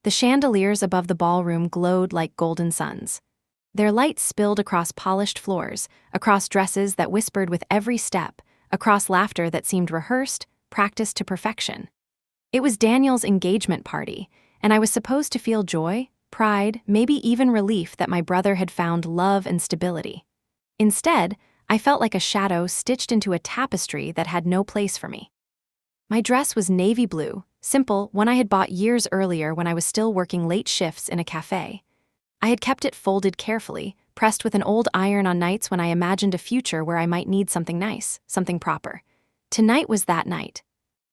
The chandeliers above the ballroom glowed like golden suns. Their light spilled across polished floors, across dresses that whispered with every step, across laughter that seemed rehearsed, practiced to perfection. It was Daniel's engagement party, and I was supposed to feel joy, pride, maybe even relief that my brother had found love and stability. Instead, I felt like a shadow stitched into a tapestry that had no place for me. My dress was navy blue, simple, one I had bought years earlier when I was still working late shifts in a cafe. I had kept it folded carefully, pressed with an old iron on nights when I imagined a future where I might need something nice, something proper. Tonight was that night.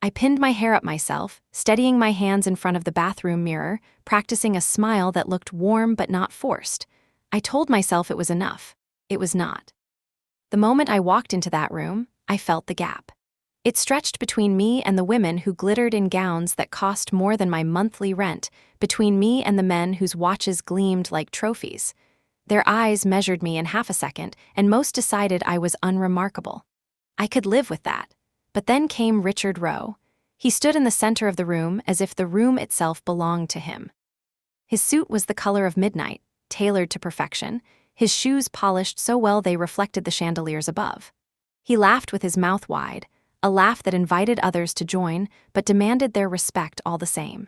I pinned my hair up myself, steadying my hands in front of the bathroom mirror, practicing a smile that looked warm but not forced. I told myself it was enough. It was not. The moment I walked into that room, I felt the gap. It stretched between me and the women who glittered in gowns that cost more than my monthly rent, between me and the men whose watches gleamed like trophies. Their eyes measured me in half a second, and most decided I was unremarkable. I could live with that. But then came Richard Rowe. He stood in the center of the room as if the room itself belonged to him. His suit was the color of midnight, tailored to perfection, his shoes polished so well they reflected the chandeliers above. He laughed with his mouth wide, a laugh that invited others to join but demanded their respect all the same.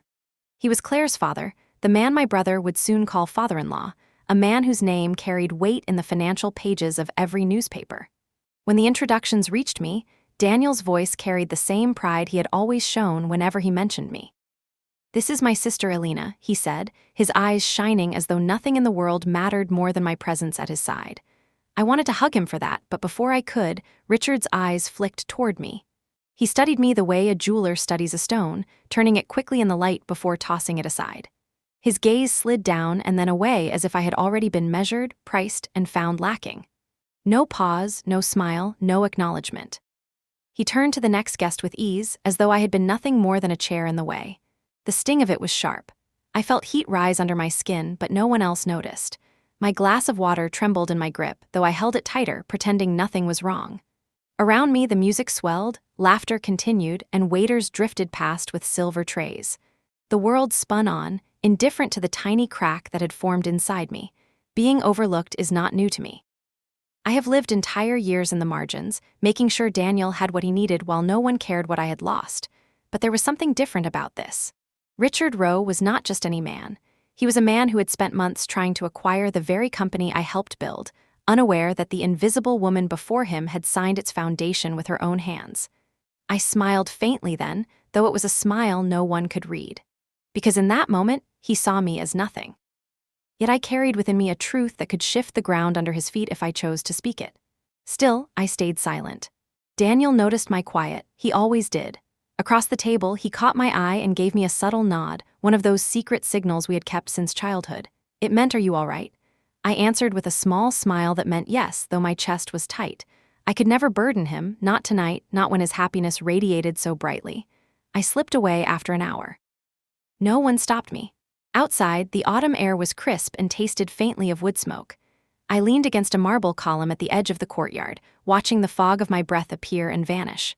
He was Claire's father, the man my brother would soon call father-in-law, a man whose name carried weight in the financial pages of every newspaper. When the introductions reached me, Daniel's voice carried the same pride he had always shown whenever he mentioned me. "This is my sister Elena," he said, his eyes shining as though nothing in the world mattered more than my presence at his side. I wanted to hug him for that, but before I could, Richard's eyes flicked toward me. He studied me the way a jeweler studies a stone, turning it quickly in the light before tossing it aside. His gaze slid down and then away as if I had already been measured, priced, and found lacking. No pause, no smile, no acknowledgement. He turned to the next guest with ease, as though I had been nothing more than a chair in the way. The sting of it was sharp. I felt heat rise under my skin, but no one else noticed. My glass of water trembled in my grip, though I held it tighter, pretending nothing was wrong. Around me, the music swelled, laughter continued, and waiters drifted past with silver trays. The world spun on, indifferent to the tiny crack that had formed inside me. Being overlooked is not new to me. I have lived entire years in the margins, making sure Daniel had what he needed while no one cared what I had lost. But there was something different about this. Richard Rowe was not just any man. He was a man who had spent months trying to acquire the very company I helped build, unaware that the invisible woman before him had signed its foundation with her own hands. I smiled faintly then, though it was a smile no one could read. Because in that moment, he saw me as nothing. Yet I carried within me a truth that could shift the ground under his feet if I chose to speak it. Still, I stayed silent. Daniel noticed my quiet, he always did. Across the table, he caught my eye and gave me a subtle nod, one of those secret signals we had kept since childhood. It meant, "Are you all right?" I answered with a small smile that meant yes, though my chest was tight. I could never burden him, not tonight, not when his happiness radiated so brightly. I slipped away after an hour. No one stopped me. Outside, the autumn air was crisp and tasted faintly of wood smoke. I leaned against a marble column at the edge of the courtyard, watching the fog of my breath appear and vanish.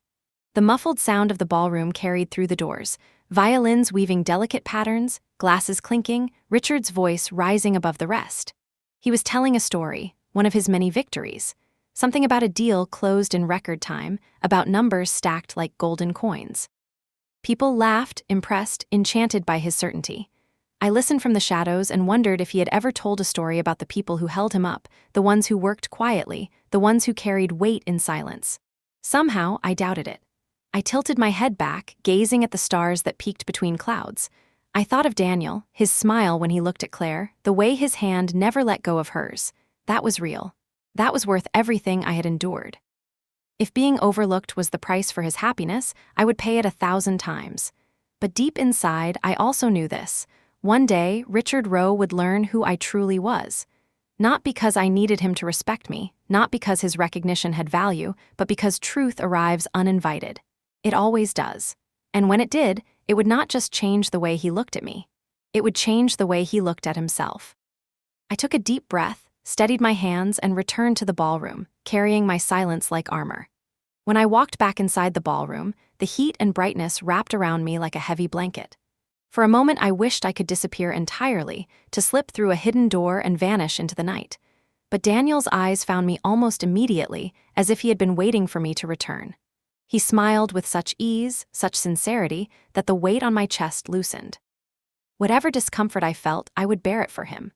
The muffled sound of the ballroom carried through the doors, violins weaving delicate patterns, glasses clinking, Richard's voice rising above the rest. He was telling a story, one of his many victories. Something about a deal closed in record time, about numbers stacked like golden coins. People laughed, impressed, enchanted by his certainty. I listened from the shadows and wondered if he had ever told a story about the people who held him up, the ones who worked quietly, the ones who carried weight in silence. Somehow, I doubted it. I tilted my head back, gazing at the stars that peeked between clouds. I thought of Daniel, his smile when he looked at Claire, the way his hand never let go of hers. That was real. That was worth everything I had endured. If being overlooked was the price for his happiness, I would pay it 1,000 times. But deep inside, I also knew this. One day, Richard Rowe would learn who I truly was. Not because I needed him to respect me, not because his recognition had value, but because truth arrives uninvited. It always does. And when it did, it would not just change the way he looked at me. It would change the way he looked at himself. I took a deep breath, steadied my hands, and returned to the ballroom, carrying my silence like armor. When I walked back inside the ballroom, the heat and brightness wrapped around me like a heavy blanket. For a moment I wished I could disappear entirely, to slip through a hidden door and vanish into the night. But Daniel's eyes found me almost immediately, as if he had been waiting for me to return. He smiled with such ease, such sincerity, that the weight on my chest loosened. Whatever discomfort I felt, I would bear it for him.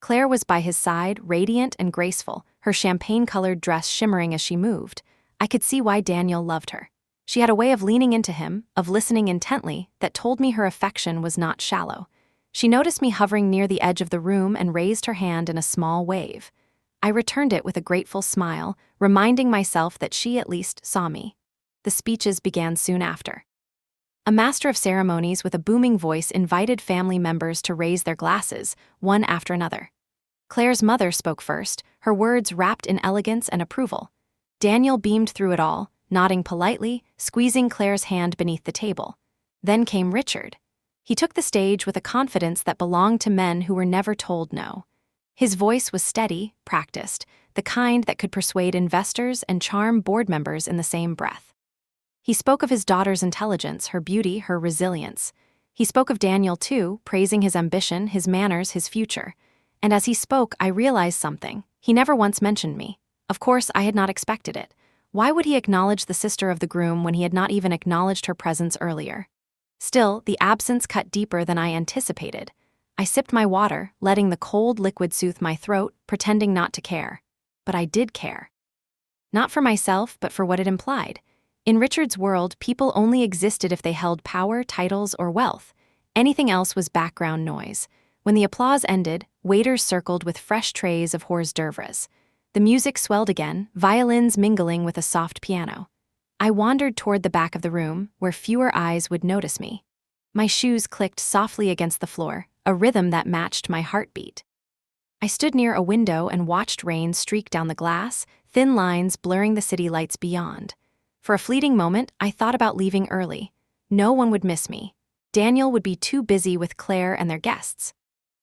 Claire was by his side, radiant and graceful, her champagne-colored dress shimmering as she moved. I could see why Daniel loved her. She had a way of leaning into him, of listening intently, that told me her affection was not shallow. She noticed me hovering near the edge of the room and raised her hand in a small wave. I returned it with a grateful smile, reminding myself that she at least saw me. The speeches began soon after. A master of ceremonies with a booming voice invited family members to raise their glasses, one after another. Claire's mother spoke first, her words wrapped in elegance and approval. Daniel beamed through it all, nodding politely, squeezing Claire's hand beneath the table. Then came Richard. He took the stage with a confidence that belonged to men who were never told no. His voice was steady, practiced, the kind that could persuade investors and charm board members in the same breath. He spoke of his daughter's intelligence, her beauty, her resilience. He spoke of Daniel, too, praising his ambition, his manners, his future. And as he spoke, I realized something. He never once mentioned me. Of course, I had not expected it. Why would he acknowledge the sister of the groom when he had not even acknowledged her presence earlier? Still, the absence cut deeper than I anticipated. I sipped my water, letting the cold liquid soothe my throat, pretending not to care. But I did care. Not for myself, but for what it implied. In Richard's world, people only existed if they held power, titles, or wealth. Anything else was background noise. When the applause ended, waiters circled with fresh trays of hors d'oeuvres. The music swelled again, violins mingling with a soft piano. I wandered toward the back of the room, where fewer eyes would notice me. My shoes clicked softly against the floor, a rhythm that matched my heartbeat. I stood near a window and watched rain streak down the glass, thin lines blurring the city lights beyond. For a fleeting moment, I thought about leaving early. No one would miss me. Daniel would be too busy with Claire and their guests.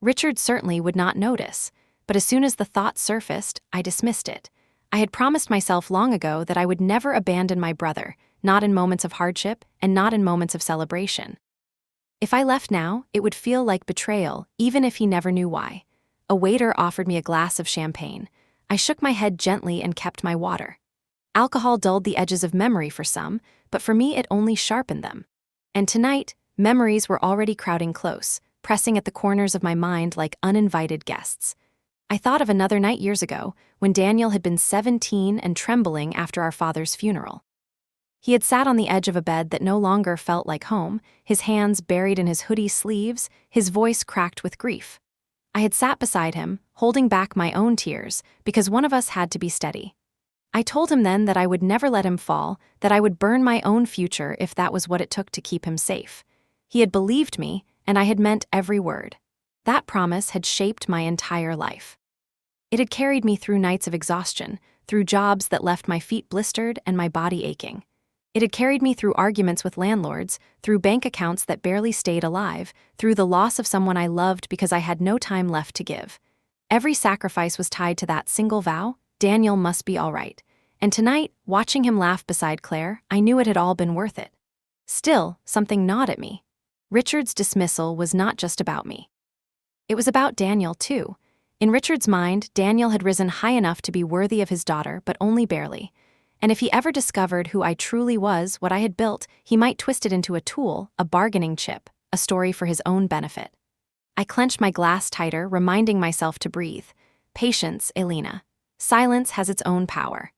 Richard certainly would not notice, but as soon as the thought surfaced, I dismissed it. I had promised myself long ago that I would never abandon my brother, not in moments of hardship and not in moments of celebration. If I left now, it would feel like betrayal, even if he never knew why. A waiter offered me a glass of champagne. I shook my head gently and kept my water. Alcohol dulled the edges of memory for some, but for me it only sharpened them. And tonight, memories were already crowding close, pressing at the corners of my mind like uninvited guests. I thought of another night years ago, when Daniel had been 17 and trembling after our father's funeral. He had sat on the edge of a bed that no longer felt like home, his hands buried in his hoodie sleeves, his voice cracked with grief. I had sat beside him, holding back my own tears, because one of us had to be steady. I told him then that I would never let him fall, that I would burn my own future if that was what it took to keep him safe. He had believed me, and I had meant every word. That promise had shaped my entire life. It had carried me through nights of exhaustion, through jobs that left my feet blistered and my body aching. It had carried me through arguments with landlords, through bank accounts that barely stayed alive, through the loss of someone I loved because I had no time left to give. Every sacrifice was tied to that single vow: Daniel must be all right. And tonight, watching him laugh beside Claire, I knew it had all been worth it. Still, something gnawed at me. Richard's dismissal was not just about me. It was about Daniel, too. In Richard's mind, Daniel had risen high enough to be worthy of his daughter, but only barely. And if he ever discovered who I truly was, what I had built, he might twist it into a tool, a bargaining chip, a story for his own benefit. I clenched my glass tighter, reminding myself to breathe. Patience, Elena. Silence has its own power.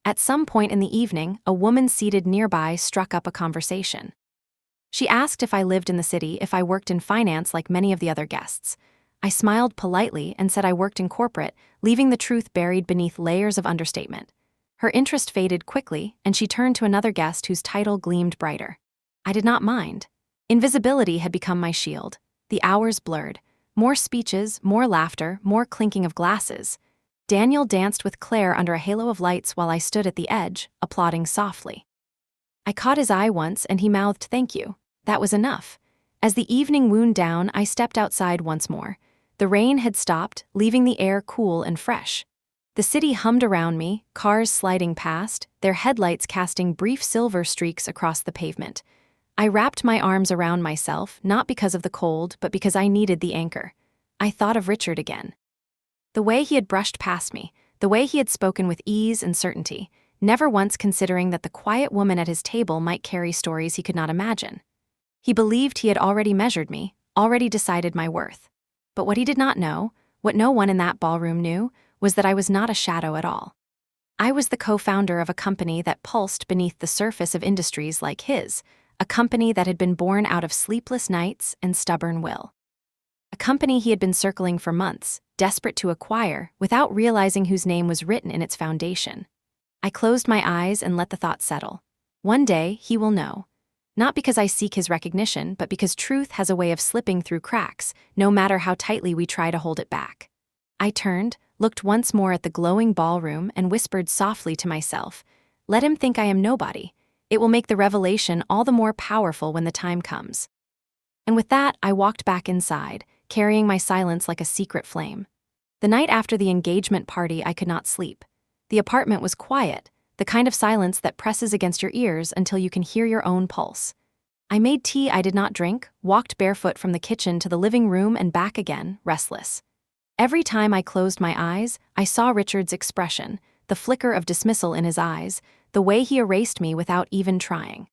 At some point in the evening, a woman seated nearby struck up a conversation. She asked if I lived in the city, if I worked in finance like many of the other guests. I smiled politely and said I worked in corporate, leaving the truth buried beneath layers of understatement. Her interest faded quickly, and she turned to another guest whose title gleamed brighter. I did not mind. Invisibility had become my shield. The hours blurred. More speeches, more laughter, more clinking of glasses. Daniel danced with Claire under a halo of lights while I stood at the edge, applauding softly. I caught his eye once and he mouthed thank you. That was enough. As the evening wound down, I stepped outside once more. The rain had stopped, leaving the air cool and fresh. The city hummed around me, cars sliding past, their headlights casting brief silver streaks across the pavement. I wrapped my arms around myself, not because of the cold, but because I needed the anchor. I thought of Richard again. The way he had brushed past me, the way he had spoken with ease and certainty, never once considering that the quiet woman at his table might carry stories he could not imagine. He believed he had already measured me, already decided my worth. But what he did not know, what no one in that ballroom knew, was that I was not a shadow at all. I was the co-founder of a company that pulsed beneath the surface of industries like his, a company that had been born out of sleepless nights and stubborn will. A company he had been circling for months, desperate to acquire, without realizing whose name was written in its foundation. I closed my eyes and let the thought settle. One day, he will know. Not because I seek his recognition, but because truth has a way of slipping through cracks, no matter how tightly we try to hold it back. I turned, looked once more at the glowing ballroom, and whispered softly to myself, "Let him think I am nobody. It will make the revelation all the more powerful when the time comes." And with that, I walked back inside, carrying my silence like a secret flame. The night after the engagement party, I could not sleep. The apartment was quiet, the kind of silence that presses against your ears until you can hear your own pulse. I made tea I did not drink, walked barefoot from the kitchen to the living room and back again, restless. Every time I closed my eyes, I saw Richard's expression, the flicker of dismissal in his eyes, the way he erased me without even trying.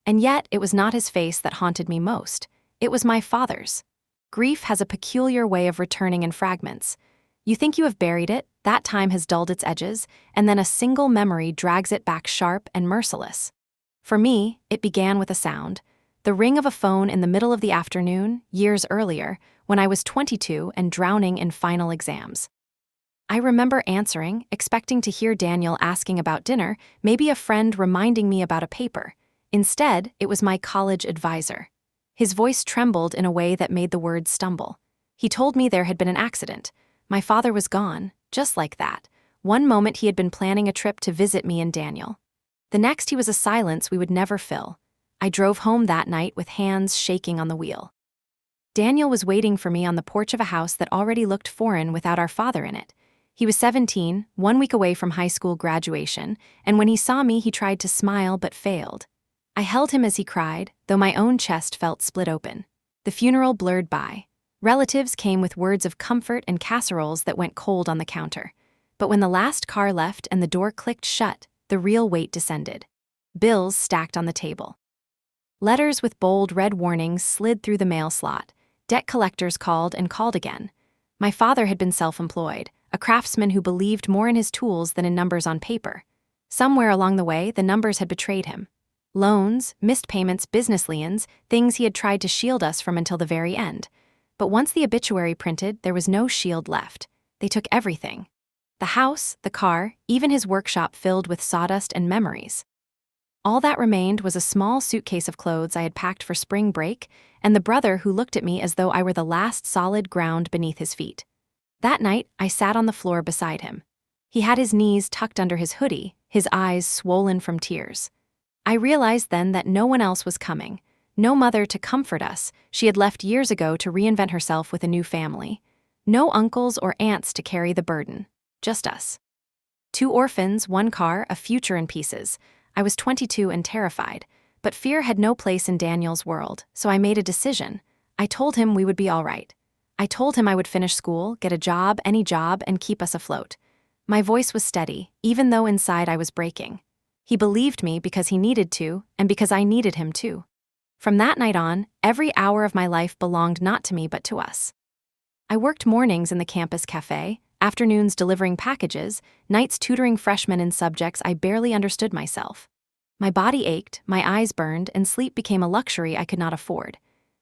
And yet, it was not his face that haunted me most. It was my father's. Grief has a peculiar way of returning in fragments. You think you have buried it, that time has dulled its edges, and then a single memory drags it back sharp and merciless. For me, it began with a sound, the ring of a phone in the middle of the afternoon, years earlier, when I was 22 and drowning in final exams. I remember answering, expecting to hear Daniel asking about dinner, maybe a friend reminding me about a paper. Instead, it was my college advisor. His voice trembled in a way that made the words stumble. He told me there had been an accident. My father was gone, just like that. One moment he had been planning a trip to visit me and Daniel. The next he was a silence we would never fill. I drove home that night with hands shaking on the wheel. Daniel was waiting for me on the porch of a house that already looked foreign without our father in it. He was 17, 1 week away from high school graduation, and when he saw me he tried to smile but failed. I held him as he cried, though my own chest felt split open. The funeral blurred by. Relatives came with words of comfort and casseroles that went cold on the counter. But when the last car left and the door clicked shut, the real weight descended. Bills stacked on the table. Letters with bold red warnings slid through the mail slot. Debt collectors called and called again. My father had been self-employed, a craftsman who believed more in his tools than in numbers on paper. Somewhere along the way, the numbers had betrayed him. Loans, missed payments, business liens, things he had tried to shield us from until the very end. But once the obituary printed, there was no shield left. They took everything. The house, the car, even his workshop filled with sawdust and memories. All that remained was a small suitcase of clothes I had packed for spring break, and the brother who looked at me as though I were the last solid ground beneath his feet. That night, I sat on the floor beside him. He had his knees tucked under his hoodie, his eyes swollen from tears. I realized then that no one else was coming. No mother to comfort us, she had left years ago to reinvent herself with a new family. No uncles or aunts to carry the burden. Just us. 2 orphans, 1 car, a future in pieces. I was 22 and terrified, but fear had no place in Daniel's world, so I made a decision. I told him we would be all right. I told him I would finish school, get a job, any job, and keep us afloat. My voice was steady, even though inside I was breaking. He believed me because he needed to, and because I needed him too. From that night on, every hour of my life belonged not to me but to us. I worked mornings in the campus cafe, afternoons delivering packages, nights tutoring freshmen in subjects I barely understood myself. My body ached, my eyes burned, and sleep became a luxury I could not afford.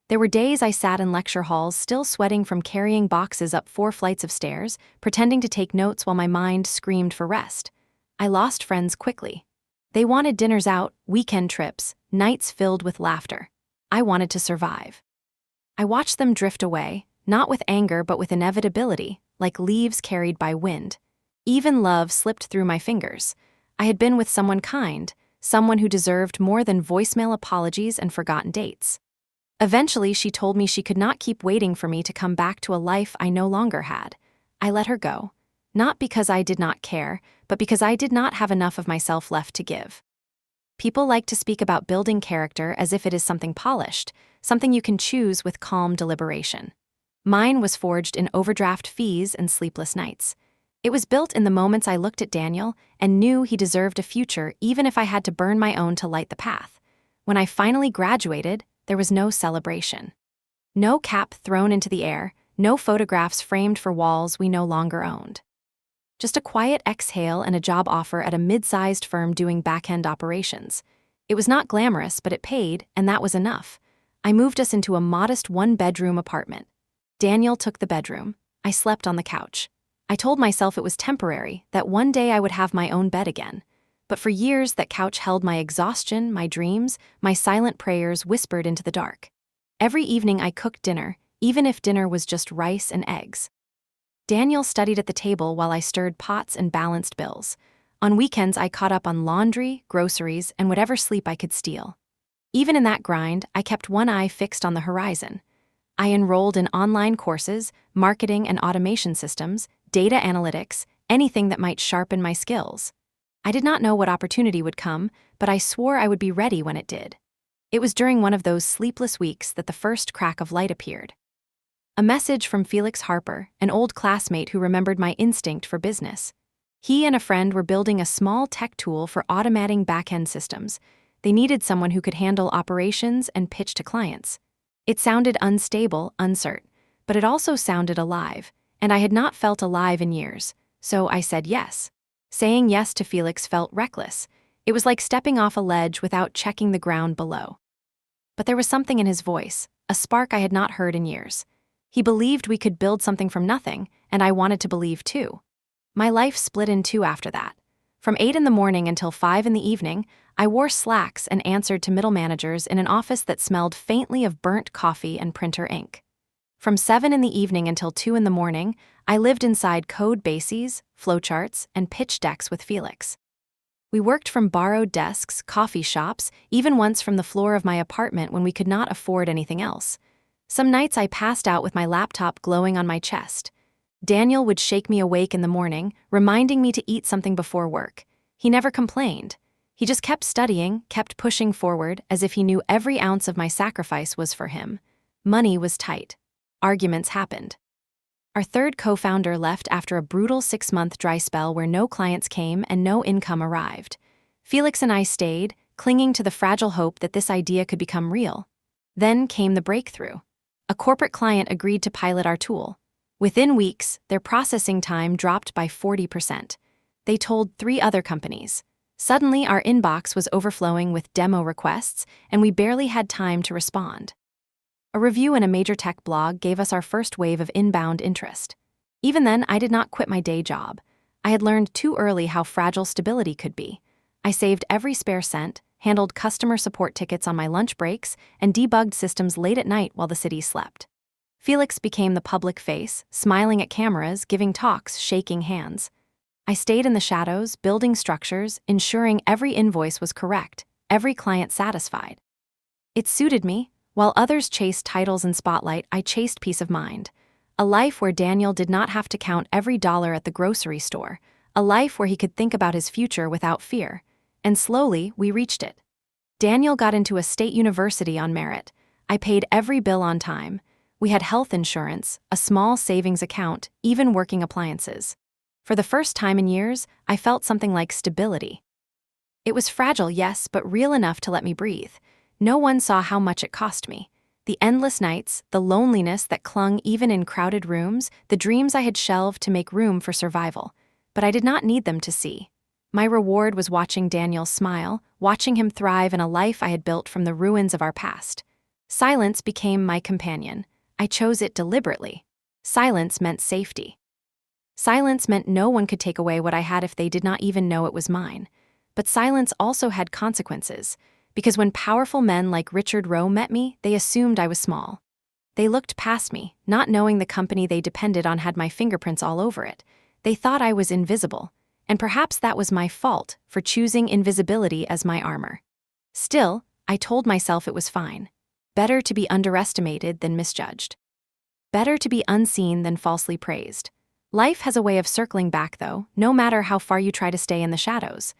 There were days I sat in lecture halls still sweating from carrying boxes up 4 flights of stairs, pretending to take notes while my mind screamed for rest. I lost friends quickly. They wanted dinners out, weekend trips, nights filled with laughter. I wanted to survive. I watched them drift away, not with anger but with inevitability, like leaves carried by wind. Even love slipped through my fingers. I had been with someone kind, someone who deserved more than voicemail apologies and forgotten dates. Eventually, she told me she could not keep waiting for me to come back to a life I no longer had. I let her go. Not because I did not care, but because I did not have enough of myself left to give. People like to speak about building character as if it is something polished, something you can choose with calm deliberation. Mine was forged in overdraft fees and sleepless nights. It was built in the moments I looked at Daniel and knew he deserved a future even if I had to burn my own to light the path. When I finally graduated, there was no celebration. No cap thrown into the air, no photographs framed for walls we no longer owned. Just a quiet exhale and a job offer at a mid-sized firm doing back-end operations. It was not glamorous, but it paid, and that was enough. I moved us into a modest one-bedroom apartment. Daniel took the bedroom. I slept on the couch. I told myself it was temporary, that one day I would have my own bed again. But for years, that couch held my exhaustion, my dreams, my silent prayers whispered into the dark. Every evening I cooked dinner, even if dinner was just rice and eggs. Daniel studied at the table while I stirred pots and balanced bills. On weekends, I caught up on laundry, groceries, and whatever sleep I could steal. Even in that grind, I kept one eye fixed on the horizon. I enrolled in online courses, marketing and automation systems, data analytics, anything that might sharpen my skills. I did not know what opportunity would come, but I swore I would be ready when it did. It was during one of those sleepless weeks that the first crack of light appeared. A message from Felix Harper, an old classmate who remembered my instinct for business. He and a friend were building a small tech tool for automating back-end systems. They needed someone who could handle operations and pitch to clients. It sounded unstable, uncertain, but it also sounded alive, and I had not felt alive in years, so I said yes. Saying yes to Felix felt reckless. It was like stepping off a ledge without checking the ground below. But there was something in his voice, a spark I had not heard in years. He believed we could build something from nothing, and I wanted to believe too. My life split in two after that. From 8 in the morning until 5 in the evening, I wore slacks and answered to middle managers in an office that smelled faintly of burnt coffee and printer ink. From 7 in the evening until 2 in the morning, I lived inside code bases, flowcharts, and pitch decks with Felix. We worked from borrowed desks, coffee shops, even once from the floor of my apartment when we could not afford anything else. Some nights I passed out with my laptop glowing on my chest. Daniel would shake me awake in the morning, reminding me to eat something before work. He never complained. He just kept studying, kept pushing forward, as if he knew every ounce of my sacrifice was for him. Money was tight. Arguments happened. Our third co-founder left after a brutal 6-month dry spell where no clients came and no income arrived. Felix and I stayed, clinging to the fragile hope that this idea could become real. Then came the breakthrough. A corporate client agreed to pilot our tool. Within weeks, their processing time dropped by 40%. They told 3 other companies. Suddenly, our inbox was overflowing with demo requests, and we barely had time to respond. A review in a major tech blog gave us our first wave of inbound interest. Even then, I did not quit my day job. I had learned too early how fragile stability could be. I saved every spare cent, handled customer support tickets on my lunch breaks, and debugged systems late at night while the city slept. Felix became the public face, smiling at cameras, giving talks, shaking hands. I stayed in the shadows, building structures, ensuring every invoice was correct, every client satisfied. It suited me. While others chased titles and spotlight, I chased peace of mind. A life where Daniel did not have to count every dollar at the grocery store. A life where he could think about his future without fear. And slowly, we reached it. Daniel got into a state university on merit. I paid every bill on time. We had health insurance, a small savings account, even working appliances. For the first time in years, I felt something like stability. It was fragile, yes, but real enough to let me breathe. No one saw how much it cost me. The endless nights, the loneliness that clung even in crowded rooms, the dreams I had shelved to make room for survival. But I did not need them to see. My reward was watching Daniel smile, watching him thrive in a life I had built from the ruins of our past. Silence became my companion. I chose it deliberately. Silence meant safety. Silence meant no one could take away what I had if they did not even know it was mine. But silence also had consequences, because when powerful men like Richard Rowe met me, they assumed I was small. They looked past me, not knowing the company they depended on had my fingerprints all over it. They thought I was invisible, and perhaps that was my fault for choosing invisibility as my armor. Still, I told myself it was fine. Better to be underestimated than misjudged. Better to be unseen than falsely praised. Life has a way of circling back, though, no matter how far you try to stay in the shadows.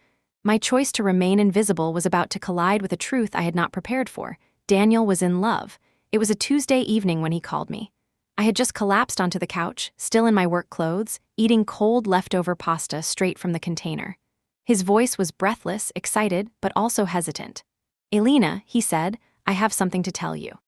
My choice to remain invisible was about to collide with a truth I had not prepared for. Daniel was in love. It was a Tuesday evening when he called me. I had just collapsed onto the couch, still in my work clothes, eating cold leftover pasta straight from the container. His voice was breathless, excited, but also hesitant. "Elena," he said, "I have something to tell you."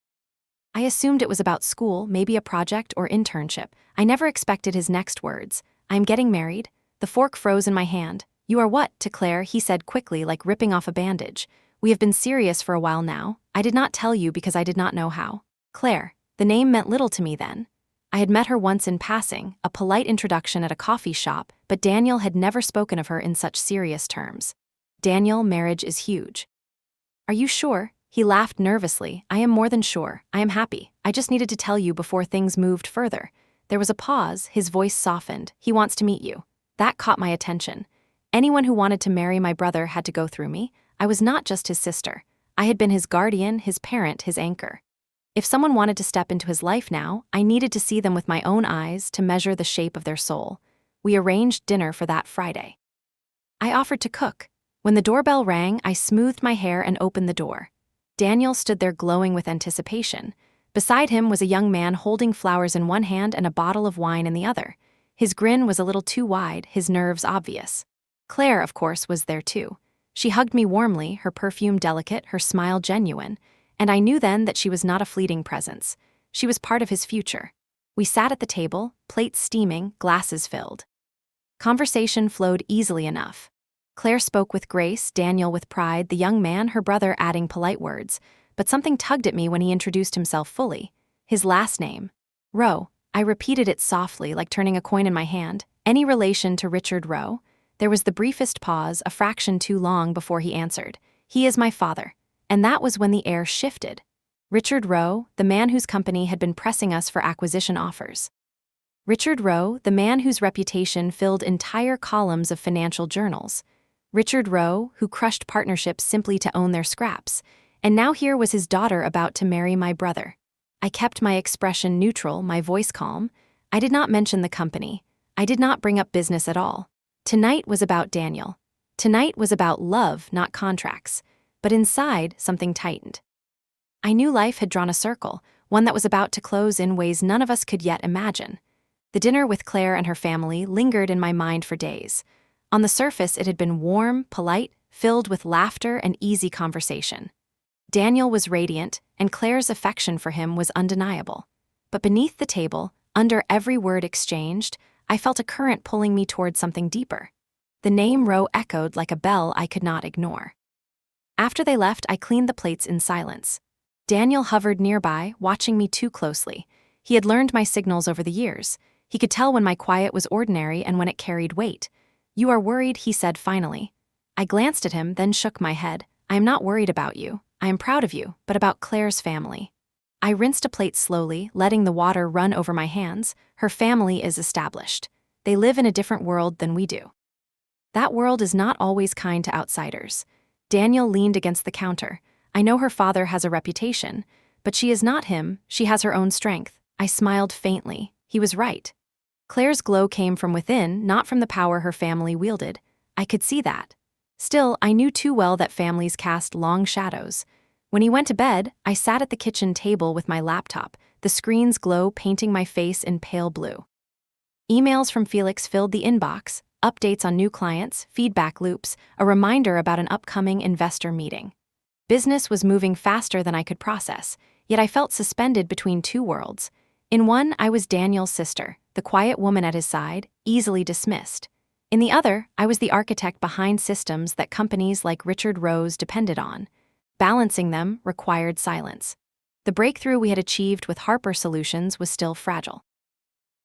I assumed it was about school, maybe a project or internship. I never expected his next words. "I'm getting married." The fork froze in my hand. "You are what?" to Claire, he said quickly, like ripping off a bandage. "We have been serious for a while now. I did not tell you because I did not know how." Claire. The name meant little to me then. I had met her once in passing, a polite introduction at a coffee shop, but Daniel had never spoken of her in such serious terms. "Daniel, marriage is huge." "Are you sure?" He laughed nervously. "I am more than sure. I am happy. I just needed to tell you before things moved further." There was a pause, his voice softened. "He wants to meet you." That caught my attention. Anyone who wanted to marry my brother had to go through me. I was not just his sister. I had been his guardian, his parent, his anchor. If someone wanted to step into his life now, I needed to see them with my own eyes to measure the shape of their soul. We arranged dinner for that Friday. I offered to cook. When the doorbell rang, I smoothed my hair and opened the door. Daniel stood there glowing with anticipation. Beside him was a young man holding flowers in one hand and a bottle of wine in the other. His grin was a little too wide, his nerves obvious. Claire, of course, was there too. She hugged me warmly, her perfume delicate, her smile genuine. And I knew then that she was not a fleeting presence. She was part of his future. We sat at the table, plates steaming, glasses filled. Conversation flowed easily enough. Claire spoke with grace, Daniel with pride, the young man, her brother, adding polite words. But something tugged at me when he introduced himself fully. His last name. Rowe. I repeated it softly, like turning a coin in my hand. "Any relation to Richard Rowe?" There was the briefest pause, a fraction too long, before he answered. "He is my father." And that was when the air shifted. Richard Rowe, the man whose company had been pressing us for acquisition offers. Richard Rowe, the man whose reputation filled entire columns of financial journals. Richard Rowe, who crushed partnerships simply to own their scraps. And now here was his daughter about to marry my brother. I kept my expression neutral, my voice calm. I did not mention the company. I did not bring up business at all. Tonight was about Daniel. Tonight was about love, not contracts. But inside, something tightened. I knew life had drawn a circle, one that was about to close in ways none of us could yet imagine. The dinner with Claire and her family lingered in my mind for days. On the surface, it had been warm, polite, filled with laughter and easy conversation. Daniel was radiant, and Claire's affection for him was undeniable. But beneath the table, under every word exchanged, I felt a current pulling me toward something deeper. The name Rowe echoed like a bell I could not ignore. After they left, I cleaned the plates in silence. Daniel hovered nearby, watching me too closely. He had learned my signals over the years. He could tell when my quiet was ordinary and when it carried weight. "You are worried," he said finally. I glanced at him, then shook my head. "I am not worried about you. I am proud of you, but about Claire's family." I rinsed a plate slowly, letting the water run over my hands. Her family is established. They live in a different world than we do. That world is not always kind to outsiders. Daniel leaned against the counter. "I know her father has a reputation, but she is not him. She has her own strength." I smiled faintly. He was right. Claire's glow came from within, not from the power her family wielded. I could see that. Still, I knew too well that families cast long shadows. When he went to bed, I sat at the kitchen table with my laptop, the screen's glow painting my face in pale blue. Emails from Felix filled the inbox, updates on new clients, feedback loops, a reminder about an upcoming investor meeting. Business was moving faster than I could process, yet I felt suspended between two worlds. In one, I was Daniel's sister, the quiet woman at his side, easily dismissed. In the other, I was the architect behind systems that companies like Richard Rowe's depended on. Balancing them required silence. The breakthrough we had achieved with Harper Solutions was still fragile.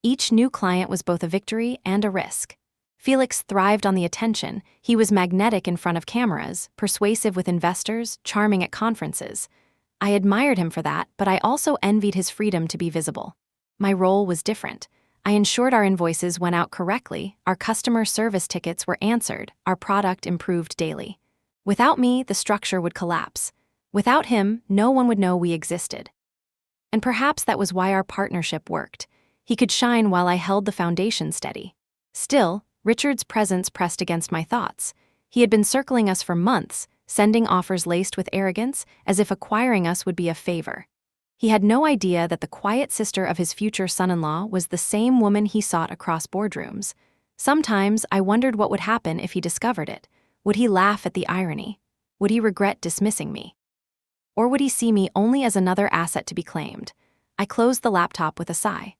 Each new client was both a victory and a risk. Felix thrived on the attention. He was magnetic in front of cameras, persuasive with investors, charming at conferences. I admired him for that, but I also envied his freedom to be visible. My role was different. I ensured our invoices went out correctly, our customer service tickets were answered, our product improved daily. Without me, the structure would collapse. Without him, no one would know we existed. And perhaps that was why our partnership worked. He could shine while I held the foundation steady. Still, Richard's presence pressed against my thoughts. He had been circling us for months, sending offers laced with arrogance, as if acquiring us would be a favor. He had no idea that the quiet sister of his future son-in-law was the same woman he sought across boardrooms. Sometimes I wondered what would happen if he discovered it. Would he laugh at the irony? Would he regret dismissing me? Or would he see me only as another asset to be claimed? I closed the laptop with a sigh.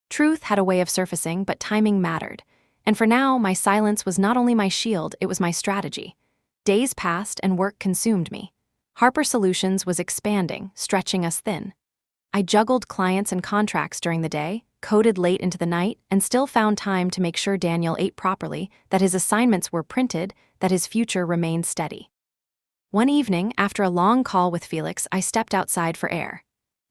Truth had a way of surfacing, but timing mattered. And for now, my silence was not only my shield, it was my strategy. Days passed and work consumed me. Harper Solutions was expanding, stretching us thin. I juggled clients and contracts during the day, coded late into the night, and still found time to make sure Daniel ate properly, that his assignments were printed, that his future remained steady. One evening, after a long call with Felix, I stepped outside for air.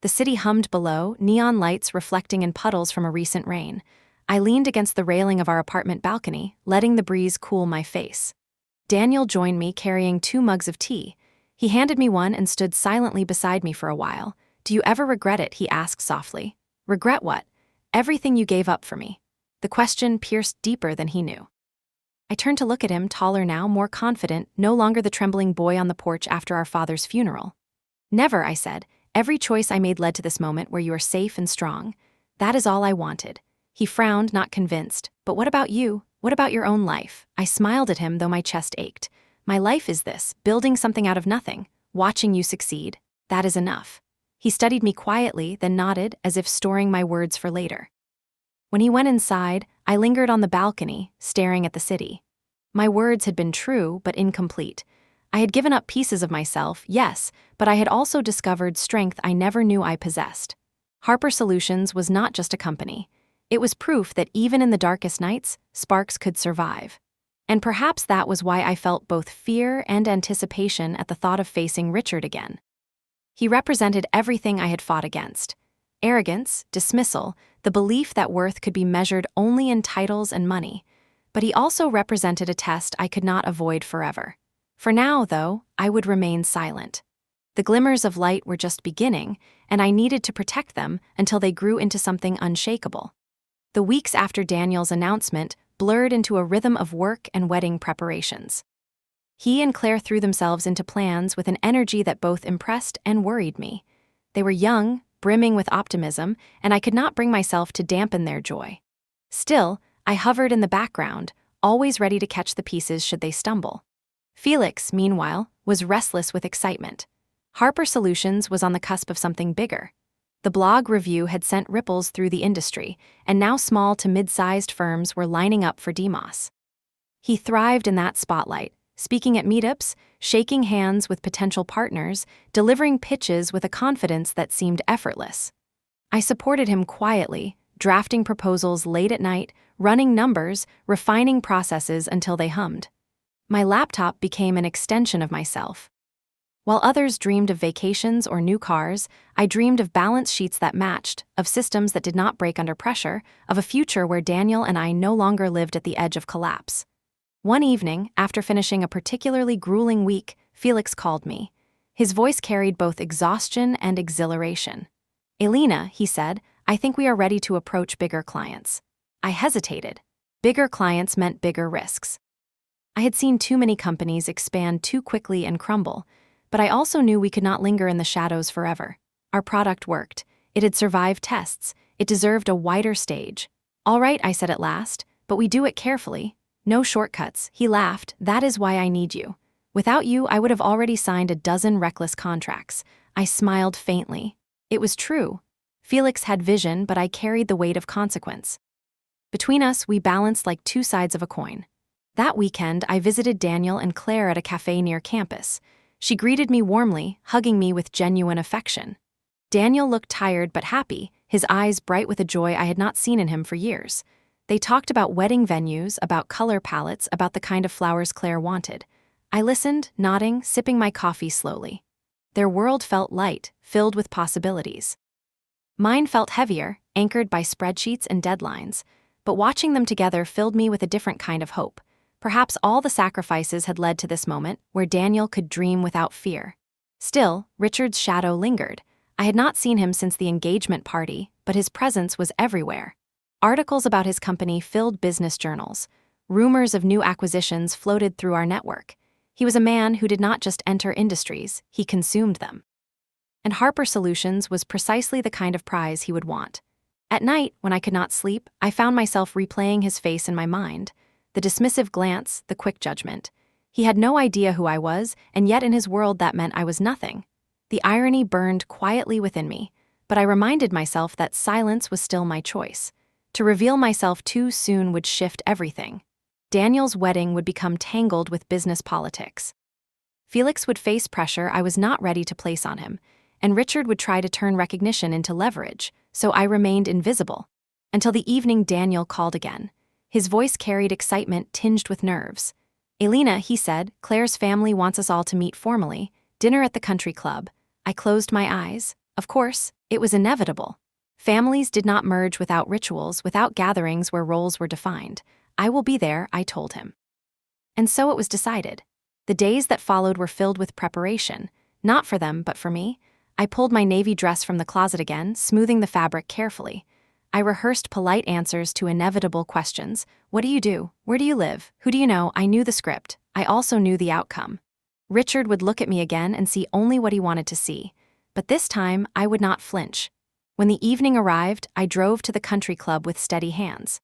The city hummed below, neon lights reflecting in puddles from a recent rain. I leaned against the railing of our apartment balcony, letting the breeze cool my face. Daniel joined me carrying 2 mugs of tea. He handed me one and stood silently beside me for a while. "Do you ever regret it?" he asked softly. "Regret what?" "Everything you gave up for me." The question pierced deeper than he knew. I turned to look at him, taller now, more confident, no longer the trembling boy on the porch after our father's funeral. "Never," I said. "Every choice I made led to this moment where you are safe and strong. That is all I wanted." He frowned, not convinced. "But what about you? What about your own life?" I smiled at him, though my chest ached. "My life is this, building something out of nothing, watching you succeed. That is enough." He studied me quietly, then nodded, as if storing my words for later. When he went inside, I lingered on the balcony, staring at the city. My words had been true, but incomplete. I had given up pieces of myself, yes, but I had also discovered strength I never knew I possessed. Harper Solutions was not just a company. It was proof that even in the darkest nights, sparks could survive. And perhaps that was why I felt both fear and anticipation at the thought of facing Richard again. He represented everything I had fought against. Arrogance, dismissal, the belief that worth could be measured only in titles and money. But he also represented a test I could not avoid forever. For now, though, I would remain silent. The glimmers of light were just beginning, and I needed to protect them until they grew into something unshakable. The weeks after Daniel's announcement blurred into a rhythm of work and wedding preparations. He and Claire threw themselves into plans with an energy that both impressed and worried me. They were young, brimming with optimism, and I could not bring myself to dampen their joy. Still, I hovered in the background, always ready to catch the pieces should they stumble. Felix, meanwhile, was restless with excitement. Harper Solutions was on the cusp of something bigger. The blog review had sent ripples through the industry, and now small to mid-sized firms were lining up for Demos. He thrived in that spotlight, speaking at meetups, shaking hands with potential partners, delivering pitches with a confidence that seemed effortless. I supported him quietly, drafting proposals late at night, running numbers, refining processes until they hummed. My laptop became an extension of myself. While others dreamed of vacations or new cars, I dreamed of balance sheets that matched, of systems that did not break under pressure, of a future where Daniel and I no longer lived at the edge of collapse. One evening, after finishing a particularly grueling week, Felix called me. His voice carried both exhaustion and exhilaration. "Elena," he said, "I think we are ready to approach bigger clients." I hesitated. Bigger clients meant bigger risks. I had seen too many companies expand too quickly and crumble, but I also knew we could not linger in the shadows forever. Our product worked. It had survived tests. It deserved a wider stage. "All right," I said at last, "but we do it carefully. No shortcuts." He laughed. "That is why I need you. Without you, I would have already signed a dozen reckless contracts." I smiled faintly. It was true. Felix had vision, but I carried the weight of consequence. Between us, we balanced like two sides of a coin. That weekend, I visited Daniel and Claire at a cafe near campus. She greeted me warmly, hugging me with genuine affection. Daniel looked tired but happy, his eyes bright with a joy I had not seen in him for years. They talked about wedding venues, about color palettes, about the kind of flowers Claire wanted. I listened, nodding, sipping my coffee slowly. Their world felt light, filled with possibilities. Mine felt heavier, anchored by spreadsheets and deadlines, but watching them together filled me with a different kind of hope. Perhaps all the sacrifices had led to this moment where Daniel could dream without fear. Still, Richard's shadow lingered. I had not seen him since the engagement party, but his presence was everywhere. Articles about his company filled business journals. Rumors of new acquisitions floated through our network. He was a man who did not just enter industries, he consumed them. And Harper Solutions was precisely the kind of prize he would want. At night, when I could not sleep, I found myself replaying his face in my mind. The dismissive glance, the quick judgment. He had no idea who I was, and yet in his world that meant I was nothing. The irony burned quietly within me, but I reminded myself that silence was still my choice. To reveal myself too soon would shift everything. Daniel's wedding would become tangled with business politics. Felix would face pressure I was not ready to place on him, and Richard would try to turn recognition into leverage, so I remained invisible. Until the evening Daniel called again. His voice carried excitement tinged with nerves. "Elena," he said, "Claire's family wants us all to meet formally. Dinner at the country club." I closed my eyes. Of course, it was inevitable. Families did not merge without rituals, without gatherings where roles were defined. "I will be there," I told him. And so it was decided. The days that followed were filled with preparation, not for them, but for me. I pulled my navy dress from the closet again, smoothing the fabric carefully. I rehearsed polite answers to inevitable questions. What do you do? Where do you live? Who do you know? I knew the script. I also knew the outcome. Richard would look at me again and see only what he wanted to see. But this time, I would not flinch. When the evening arrived, I drove to the country club with steady hands.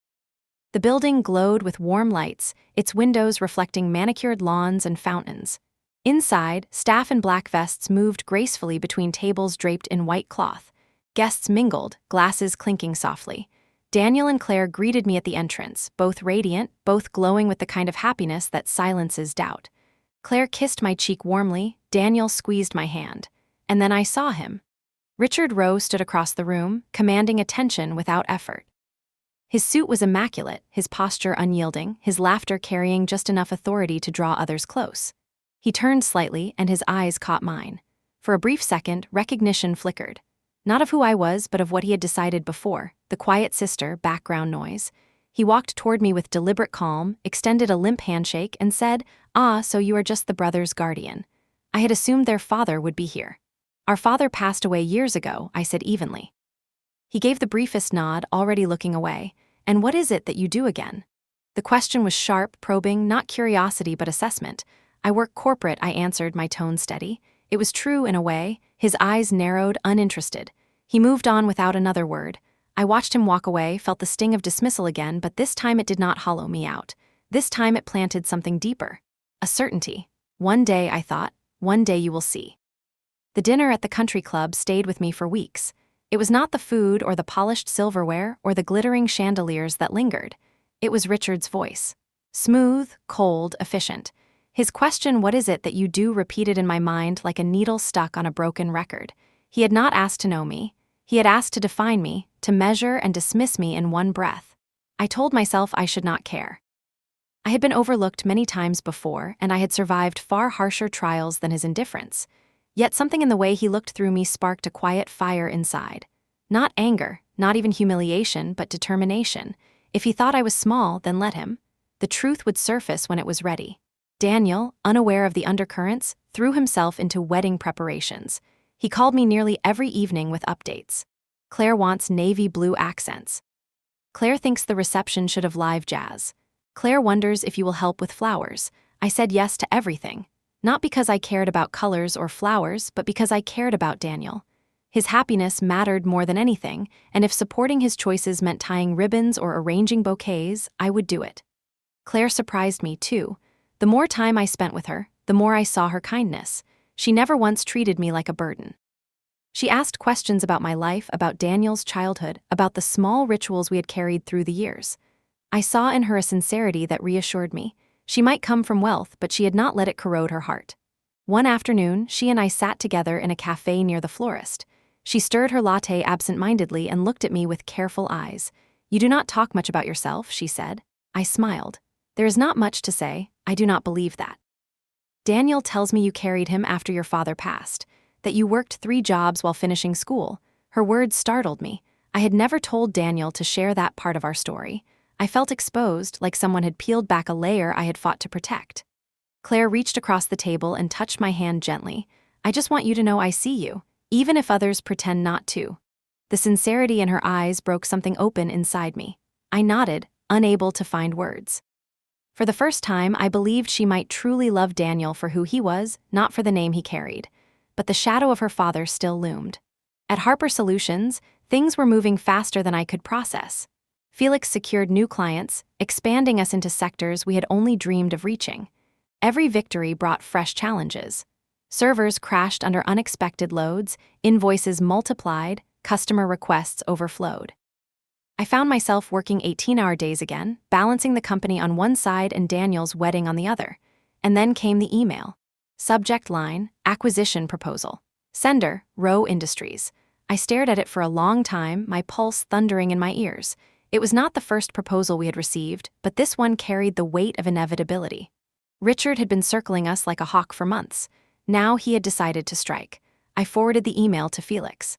The building glowed with warm lights, its windows reflecting manicured lawns and fountains. Inside, staff in black vests moved gracefully between tables draped in white cloth. Guests mingled, glasses clinking softly. Daniel and Claire greeted me at the entrance, both radiant, both glowing with the kind of happiness that silences doubt. Claire kissed my cheek warmly, Daniel squeezed my hand. And then I saw him. Richard Rowe stood across the room, commanding attention without effort. His suit was immaculate, his posture unyielding, his laughter carrying just enough authority to draw others close. He turned slightly, and his eyes caught mine. For a brief second, recognition flickered. Not of who I was, but of what he had decided before, the quiet sister, background noise. He walked toward me with deliberate calm, extended a limp handshake, and said, "Ah, so you are just the brother's guardian." I had assumed their father would be here. "Our father passed away years ago," I said evenly. He gave the briefest nod, already looking away. "And what is it that you do again?" The question was sharp, probing, not curiosity but assessment. "I work corporate," I answered, my tone steady. It was true in a way. His eyes narrowed, uninterested. He moved on without another word. I watched him walk away, felt the sting of dismissal again, but this time it did not hollow me out. This time it planted something deeper. A certainty. One day, I thought, one day you will see. The dinner at the country club stayed with me for weeks. It was not the food or the polished silverware or the glittering chandeliers that lingered. It was Richard's voice. Smooth, cold, efficient. His question, "What is it that you do?" repeated in my mind like a needle stuck on a broken record. He had not asked to know me. He had asked to define me, to measure and dismiss me in one breath. I told myself I should not care. I had been overlooked many times before, and I had survived far harsher trials than his indifference. Yet something in the way he looked through me sparked a quiet fire inside. Not anger, not even humiliation, but determination. If he thought I was small, then let him. The truth would surface when it was ready. Daniel, unaware of the undercurrents, threw himself into wedding preparations. He called me nearly every evening with updates. "Claire wants navy blue accents. Claire thinks the reception should have live jazz. Claire wonders if you will help with flowers." I said yes to everything. Not because I cared about colors or flowers, but because I cared about Daniel. His happiness mattered more than anything, and if supporting his choices meant tying ribbons or arranging bouquets, I would do it. Claire surprised me, too. The more time I spent with her, the more I saw her kindness. She never once treated me like a burden. She asked questions about my life, about Daniel's childhood, about the small rituals we had carried through the years. I saw in her a sincerity that reassured me. She might come from wealth, but she had not let it corrode her heart. One afternoon, she and I sat together in a cafe near the florist. She stirred her latte absent-mindedly and looked at me with careful eyes. "You do not talk much about yourself," she said. I smiled. "There is not much to say. I do not believe that. Daniel tells me you carried him after your father passed, that you worked 3 jobs while finishing school." Her words startled me. I had never told Daniel to share that part of our story. I felt exposed, like someone had peeled back a layer I had fought to protect. Claire reached across the table and touched my hand gently. "I just want you to know I see you, even if others pretend not to." The sincerity in her eyes broke something open inside me. I nodded, unable to find words. For the first time, I believed she might truly love Daniel for who he was, not for the name he carried. But the shadow of her father still loomed. At Harper Solutions, things were moving faster than I could process. Felix secured new clients, expanding us into sectors we had only dreamed of reaching. Every victory brought fresh challenges. Servers crashed under unexpected loads, invoices multiplied, customer requests overflowed. I found myself working 18-hour days again, balancing the company on one side and Daniel's wedding on the other. And then came the email. Subject line, acquisition proposal. Sender, Rowe Industries. I stared at it for a long time, my pulse thundering in my ears. It was not the first proposal we had received, but this one carried the weight of inevitability. Richard had been circling us like a hawk for months. Now he had decided to strike. I forwarded the email to Felix.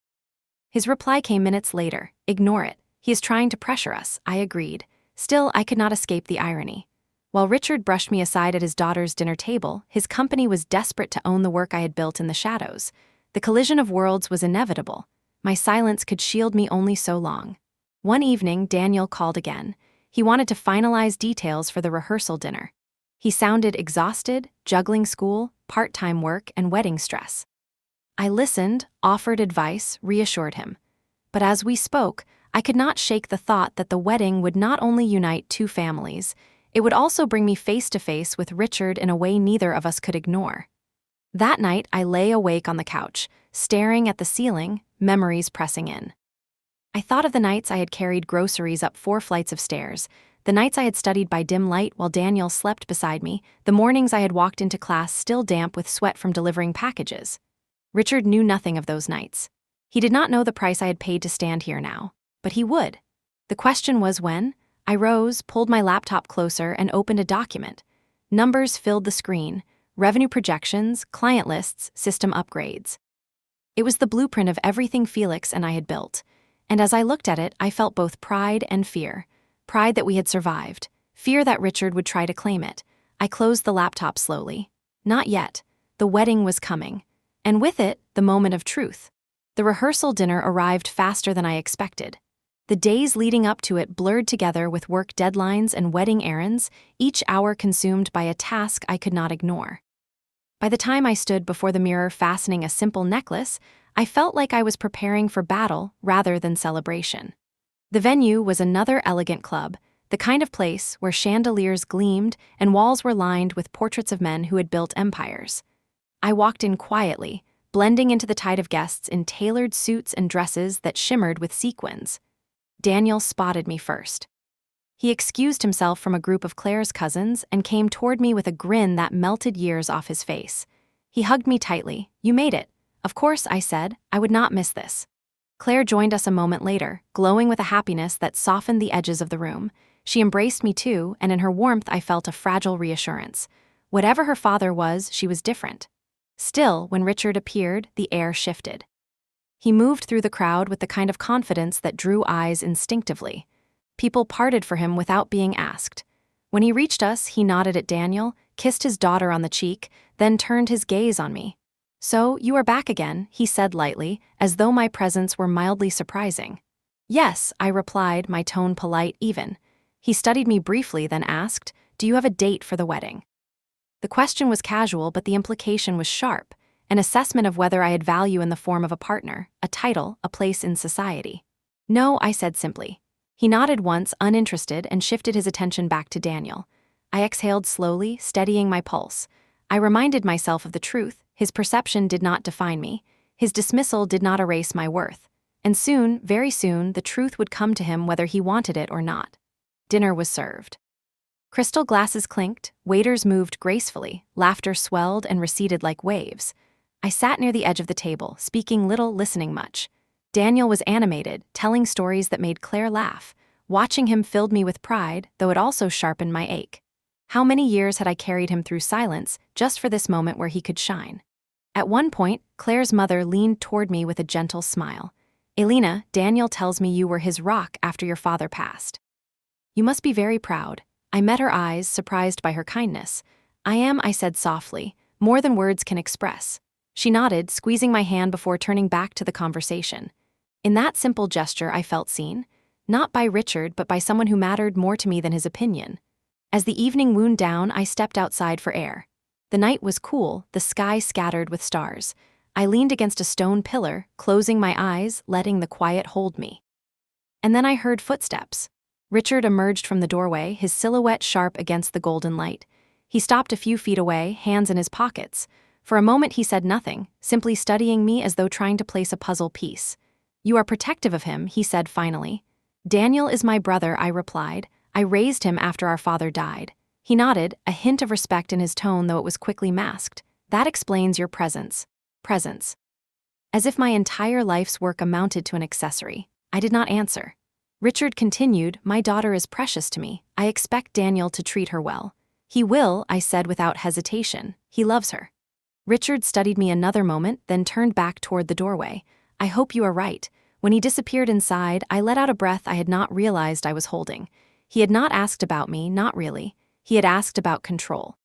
His reply came minutes later. Ignore it. He is trying to pressure us, I agreed. Still, I could not escape the irony. While Richard brushed me aside at his daughter's dinner table, his company was desperate to own the work I had built in the shadows. The collision of worlds was inevitable. My silence could shield me only so long. One evening, Daniel called again. He wanted to finalize details for the rehearsal dinner. He sounded exhausted, juggling school, part-time work, and wedding stress. I listened, offered advice, reassured him. But as we spoke, I could not shake the thought that the wedding would not only unite two families, it would also bring me face to face with Richard in a way neither of us could ignore. That night, I lay awake on the couch, staring at the ceiling, memories pressing in. I thought of the nights I had carried groceries up 4 flights of stairs, the nights I had studied by dim light while Daniel slept beside me, the mornings I had walked into class still damp with sweat from delivering packages. Richard knew nothing of those nights. He did not know the price I had paid to stand here now. But he would. The question was when. I rose, pulled my laptop closer, and opened a document. Numbers filled the screen: revenue projections, client lists, system upgrades. It was the blueprint of everything Felix and I had built. And as I looked at it, I felt both pride and fear. Pride that we had survived. Fear that Richard would try to claim it. I closed the laptop slowly. Not yet. The wedding was coming. And with it, the moment of truth. The rehearsal dinner arrived faster than I expected. The days leading up to it blurred together with work deadlines and wedding errands, each hour consumed by a task I could not ignore. By the time I stood before the mirror fastening a simple necklace, I felt like I was preparing for battle rather than celebration. The venue was another elegant club, the kind of place where chandeliers gleamed and walls were lined with portraits of men who had built empires. I walked in quietly, blending into the tide of guests in tailored suits and dresses that shimmered with sequins. Daniel spotted me first. He excused himself from a group of Claire's cousins and came toward me with a grin that melted years off his face. He hugged me tightly. "You made it." "Of course," I said. "I would not miss this." Claire joined us a moment later, glowing with a happiness that softened the edges of the room. She embraced me too, and in her warmth I felt a fragile reassurance. Whatever her father was, she was different. Still, when Richard appeared, the air shifted. He moved through the crowd with the kind of confidence that drew eyes instinctively. People parted for him without being asked. When he reached us, he nodded at Daniel, kissed his daughter on the cheek, then turned his gaze on me. "So, you are back again," he said lightly, as though my presence were mildly surprising. "Yes," I replied, my tone polite even. He studied me briefly, then asked, "Do you have a date for the wedding?" The question was casual, but the implication was sharp. An assessment of whether I had value in the form of a partner, a title, a place in society. "No," I said simply. He nodded once, uninterested, and shifted his attention back to Daniel. I exhaled slowly, steadying my pulse. I reminded myself of the truth. His perception did not define me. His dismissal did not erase my worth. And soon, very soon, the truth would come to him whether he wanted it or not. Dinner was served. Crystal glasses clinked, waiters moved gracefully, laughter swelled and receded like waves. I sat near the edge of the table, speaking little, listening much. Daniel was animated, telling stories that made Claire laugh. Watching him filled me with pride, though it also sharpened my ache. How many years had I carried him through silence, just for this moment where he could shine? At one point, Claire's mother leaned toward me with a gentle smile. "Elena, Daniel tells me you were his rock after your father passed." "You must be very proud." I met her eyes, surprised by her kindness. "I am," I said softly, "more than words can express." She nodded, squeezing my hand before turning back to the conversation. In that simple gesture, I felt seen. Not by Richard, but by someone who mattered more to me than his opinion. As the evening wound down, I stepped outside for air. The night was cool, the sky scattered with stars. I leaned against a stone pillar, closing my eyes, letting the quiet hold me. And then I heard footsteps. Richard emerged from the doorway, his silhouette sharp against the golden light. He stopped a few feet away, hands in his pockets. For a moment he said nothing, simply studying me as though trying to place a puzzle piece. "You are protective of him," he said finally. "Daniel is my brother," I replied. "I raised him after our father died." He nodded, a hint of respect in his tone though it was quickly masked. "That explains your presence." Presence. As if my entire life's work amounted to an accessory. I did not answer. Richard continued, "My daughter is precious to me. I expect Daniel to treat her well." "He will," I said without hesitation. "He loves her." Richard studied me another moment, then turned back toward the doorway. "I hope you are right." When he disappeared inside, I let out a breath I had not realized I was holding. He had not asked about me, not really. He had asked about control.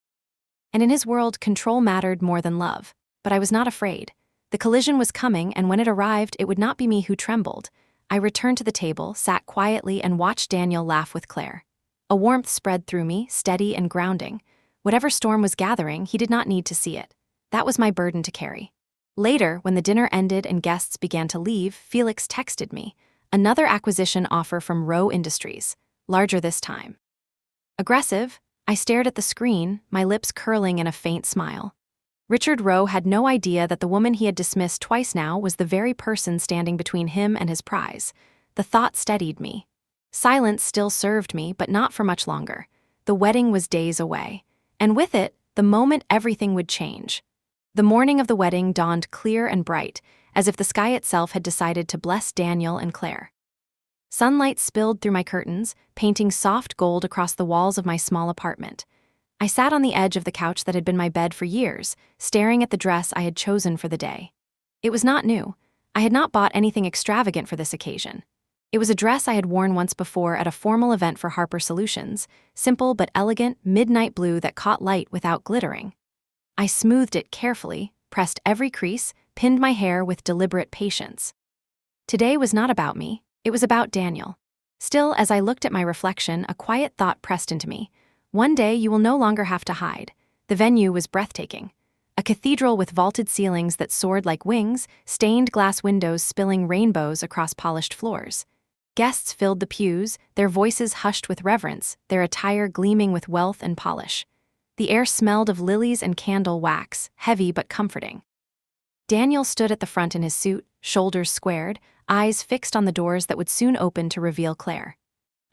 And in his world, control mattered more than love. But I was not afraid. The collision was coming, and when it arrived, it would not be me who trembled. I returned to the table, sat quietly, and watched Daniel laugh with Claire. A warmth spread through me, steady and grounding. Whatever storm was gathering, he did not need to see it. That was my burden to carry. Later, when the dinner ended and guests began to leave, Felix texted me. Another acquisition offer from Rowe Industries. Larger this time. Aggressive? I stared at the screen, my lips curling in a faint smile. Richard Rowe had no idea that the woman he had dismissed twice now was the very person standing between him and his prize. The thought steadied me. Silence still served me, but not for much longer. The wedding was days away. And with it, the moment everything would change. The morning of the wedding dawned clear and bright, as if the sky itself had decided to bless Daniel and Claire. Sunlight spilled through my curtains, painting soft gold across the walls of my small apartment. I sat on the edge of the couch that had been my bed for years, staring at the dress I had chosen for the day. It was not new. I had not bought anything extravagant for this occasion. It was a dress I had worn once before at a formal event for Harper Solutions, simple but elegant, midnight blue that caught light without glittering. I smoothed it carefully, pressed every crease, pinned my hair with deliberate patience. Today was not about me, it was about Daniel. Still, as I looked at my reflection, a quiet thought pressed into me. One day you will no longer have to hide. The venue was breathtaking. A cathedral with vaulted ceilings that soared like wings, stained glass windows spilling rainbows across polished floors. Guests filled the pews, their voices hushed with reverence, their attire gleaming with wealth and polish. The air smelled of lilies and candle wax, heavy but comforting. Daniel stood at the front in his suit, shoulders squared, eyes fixed on the doors that would soon open to reveal Claire.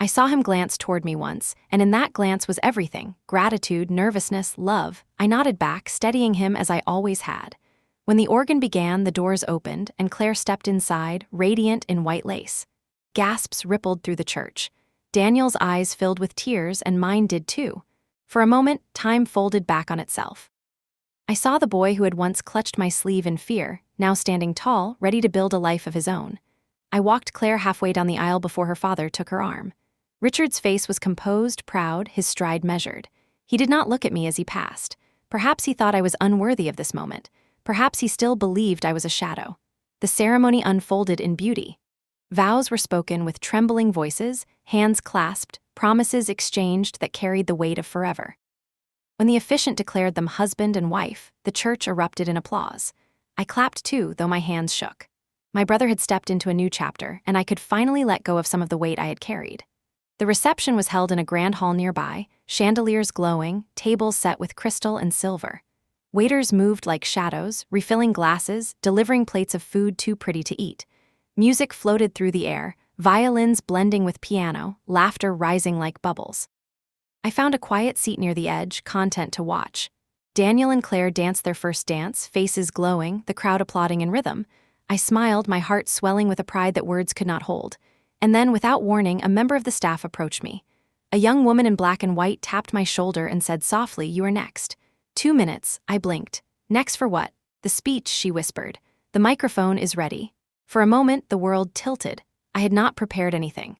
I saw him glance toward me once, and in that glance was everything: gratitude, nervousness, love. I nodded back, steadying him as I always had. When the organ began, the doors opened, and Claire stepped inside, radiant in white lace. Gasps rippled through the church. Daniel's eyes filled with tears, and mine did too. For a moment, time folded back on itself. I saw the boy who had once clutched my sleeve in fear, now standing tall, ready to build a life of his own. I walked Claire halfway down the aisle before her father took her arm. Richard's face was composed, proud, his stride measured. He did not look at me as he passed. Perhaps he thought I was unworthy of this moment. Perhaps he still believed I was a shadow. The ceremony unfolded in beauty. Vows were spoken with trembling voices, hands clasped, promises exchanged that carried the weight of forever. When the officiant declared them husband and wife, the church erupted in applause. I clapped too, though my hands shook. My brother had stepped into a new chapter, and I could finally let go of some of the weight I had carried. The reception was held in a grand hall nearby, chandeliers glowing, tables set with crystal and silver. Waiters moved like shadows, refilling glasses, delivering plates of food too pretty to eat. Music floated through the air, violins blending with piano, laughter rising like bubbles. I found a quiet seat near the edge, content to watch. Daniel and Claire danced their first dance, faces glowing, the crowd applauding in rhythm. I smiled, my heart swelling with a pride that words could not hold. And then, without warning, a member of the staff approached me. A young woman in black and white tapped my shoulder and said softly, "You are next." 2 minutes, I blinked. "Next for what?" "The speech," she whispered. "The microphone is ready." For a moment, the world tilted. I had not prepared anything.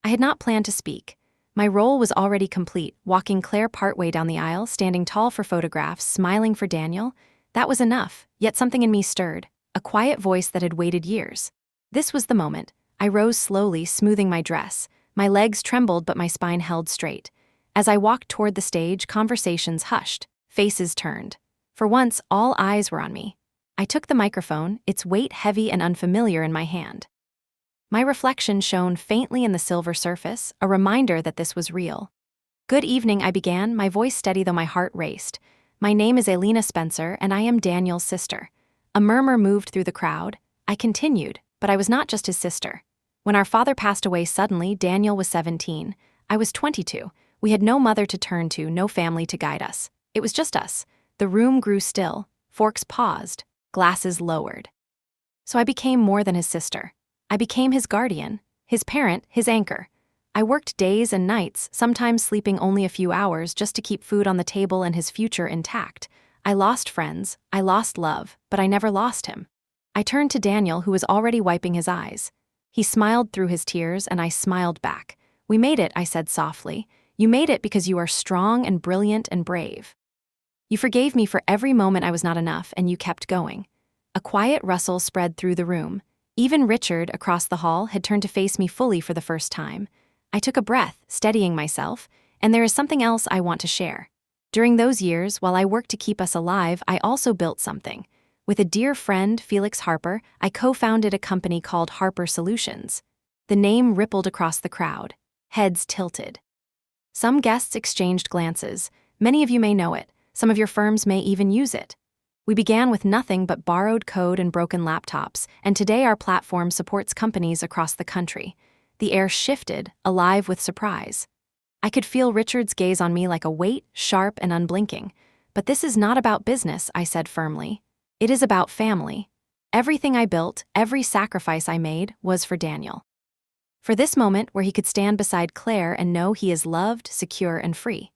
I had not planned to speak. My role was already complete, walking Claire partway down the aisle, standing tall for photographs, smiling for Daniel. That was enough, yet something in me stirred, a quiet voice that had waited years. This was the moment. I rose slowly, smoothing my dress. My legs trembled, but my spine held straight. As I walked toward the stage, conversations hushed, faces turned. For once, all eyes were on me. I took the microphone, its weight heavy and unfamiliar in my hand. My reflection shone faintly in the silver surface, a reminder that this was real. "Good evening," I began, my voice steady though my heart raced. "My name is Elena Spencer, and I am Daniel's sister." A murmur moved through the crowd. I continued, but I was not just his sister. When our father passed away suddenly, Daniel was 17. I was 22. We had no mother to turn to, no family to guide us. It was just us. The room grew still. Forks paused. Glasses lowered. So I became more than his sister. I became his guardian, his parent, his anchor. I worked days and nights, sometimes sleeping only a few hours just to keep food on the table and his future intact. I lost friends, I lost love, but I never lost him. I turned to Daniel, who was already wiping his eyes. He smiled through his tears, and I smiled back. "We made it," I said softly. "You made it because you are strong and brilliant and brave. You forgave me for every moment I was not enough, and you kept going." A quiet rustle spread through the room. Even Richard, across the hall, had turned to face me fully for the first time. I took a breath, steadying myself, and there is something else I want to share. During those years, while I worked to keep us alive, I also built something. With a dear friend, Felix Harper, I co-founded a company called Harper Solutions. The name rippled across the crowd. Heads tilted. Some guests exchanged glances. Many of you may know it. Some of your firms may even use it. We began with nothing but borrowed code and broken laptops, and today our platform supports companies across the country. The air shifted, alive with surprise. I could feel Richard's gaze on me like a weight, sharp and unblinking. "But this is not about business," I said firmly. "It is about family. Everything I built, every sacrifice I made, was for Daniel. For this moment where he could stand beside Claire and know he is loved, secure, and free."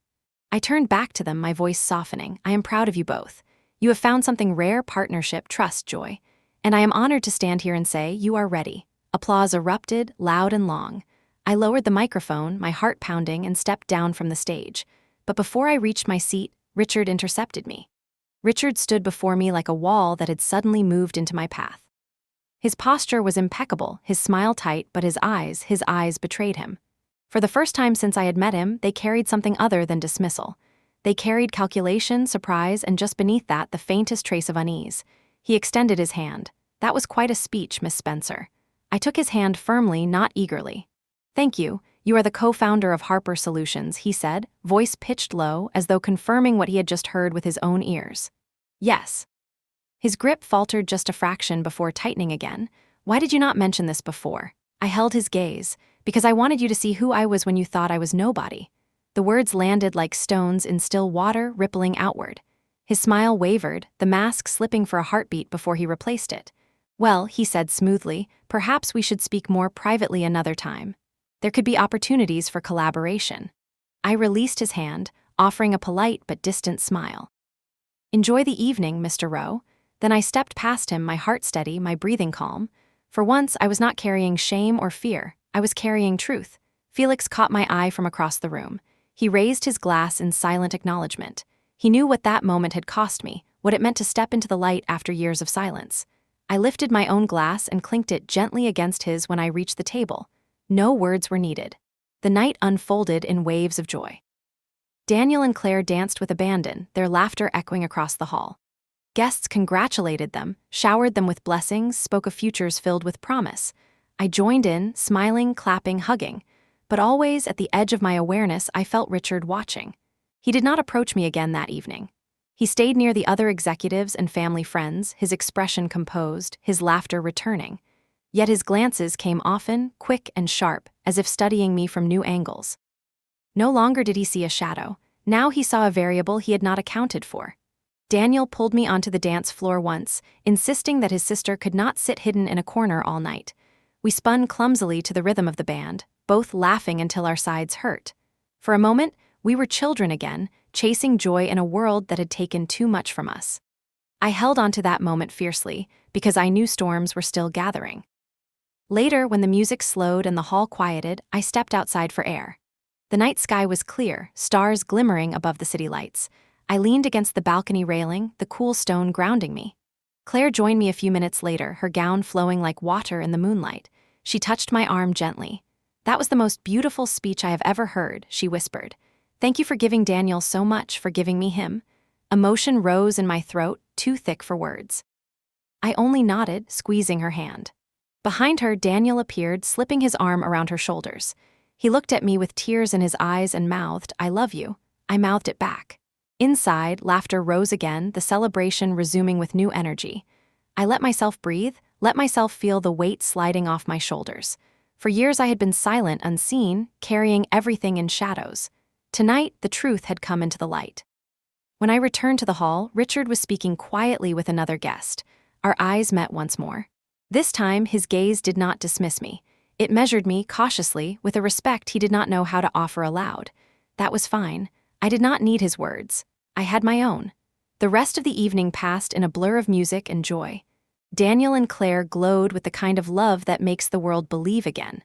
I turned back to them, my voice softening. "I am proud of you both. You have found something rare: partnership, trust, joy. And I am honored to stand here and say, you are ready." Applause erupted, loud and long. I lowered the microphone, my heart pounding, and stepped down from the stage. But before I reached my seat, Richard intercepted me. Richard stood before me like a wall that had suddenly moved into my path. His posture was impeccable, his smile tight, but his eyes betrayed him. For the first time since I had met him, they carried something other than dismissal. They carried calculation, surprise, and just beneath that, the faintest trace of unease. He extended his hand. "That was quite a speech, Miss Spencer." I took his hand firmly, not eagerly. "Thank you. You are the co-founder of Harper Solutions," he said, voice pitched low, as though confirming what he had just heard with his own ears. "Yes." His grip faltered just a fraction before tightening again. "Why did you not mention this before?" I held his gaze. "Because I wanted you to see who I was when you thought I was nobody." The words landed like stones in still water, rippling outward. His smile wavered, the mask slipping for a heartbeat before he replaced it. "Well," he said smoothly, "perhaps we should speak more privately another time. There could be opportunities for collaboration." I released his hand, offering a polite but distant smile. "Enjoy the evening, Mr. Rowe." Then I stepped past him, my heart steady, my breathing calm. For once, I was not carrying shame or fear. I was carrying truth. Felix caught my eye from across the room. He raised his glass in silent acknowledgement. He knew what that moment had cost me, what it meant to step into the light after years of silence. I lifted my own glass and clinked it gently against his when I reached the table. No words were needed. The night unfolded in waves of joy. Daniel and Claire danced with abandon, their laughter echoing across the hall. Guests congratulated them, showered them with blessings, spoke of futures filled with promise. I joined in, smiling, clapping, hugging. But always, at the edge of my awareness, I felt Richard watching. He did not approach me again that evening. He stayed near the other executives and family friends, his expression composed, his laughter returning. Yet his glances came often, quick and sharp, as if studying me from new angles. No longer did he see a shadow. Now he saw a variable he had not accounted for. Daniel pulled me onto the dance floor once, insisting that his sister could not sit hidden in a corner all night. We spun clumsily to the rhythm of the band, both laughing until our sides hurt. For a moment, we were children again, chasing joy in a world that had taken too much from us. I held onto that moment fiercely, because I knew storms were still gathering. Later, when the music slowed and the hall quieted, I stepped outside for air. The night sky was clear, stars glimmering above the city lights. I leaned against the balcony railing, the cool stone grounding me. Claire joined me a few minutes later, her gown flowing like water in the moonlight. She touched my arm gently. "That was the most beautiful speech I have ever heard," she whispered. Thank you for giving Daniel so much for giving me him. Emotion rose in my throat, too thick for words. I only nodded, squeezing her hand. Behind her, Daniel appeared, slipping his arm around her shoulders. He looked at me with tears in his eyes and mouthed, "I love you." I mouthed it back. Inside, laughter rose again, the celebration resuming with new energy. I let myself breathe, let myself feel the weight sliding off my shoulders. For years I had been silent, unseen, carrying everything in shadows. Tonight, the truth had come into the light. When I returned to the hall, Richard was speaking quietly with another guest. Our eyes met once more. This time, his gaze did not dismiss me. It measured me, cautiously, with a respect he did not know how to offer aloud. That was fine. I did not need his words. I had my own. The rest of the evening passed in a blur of music and joy. Daniel and Claire glowed with the kind of love that makes the world believe again.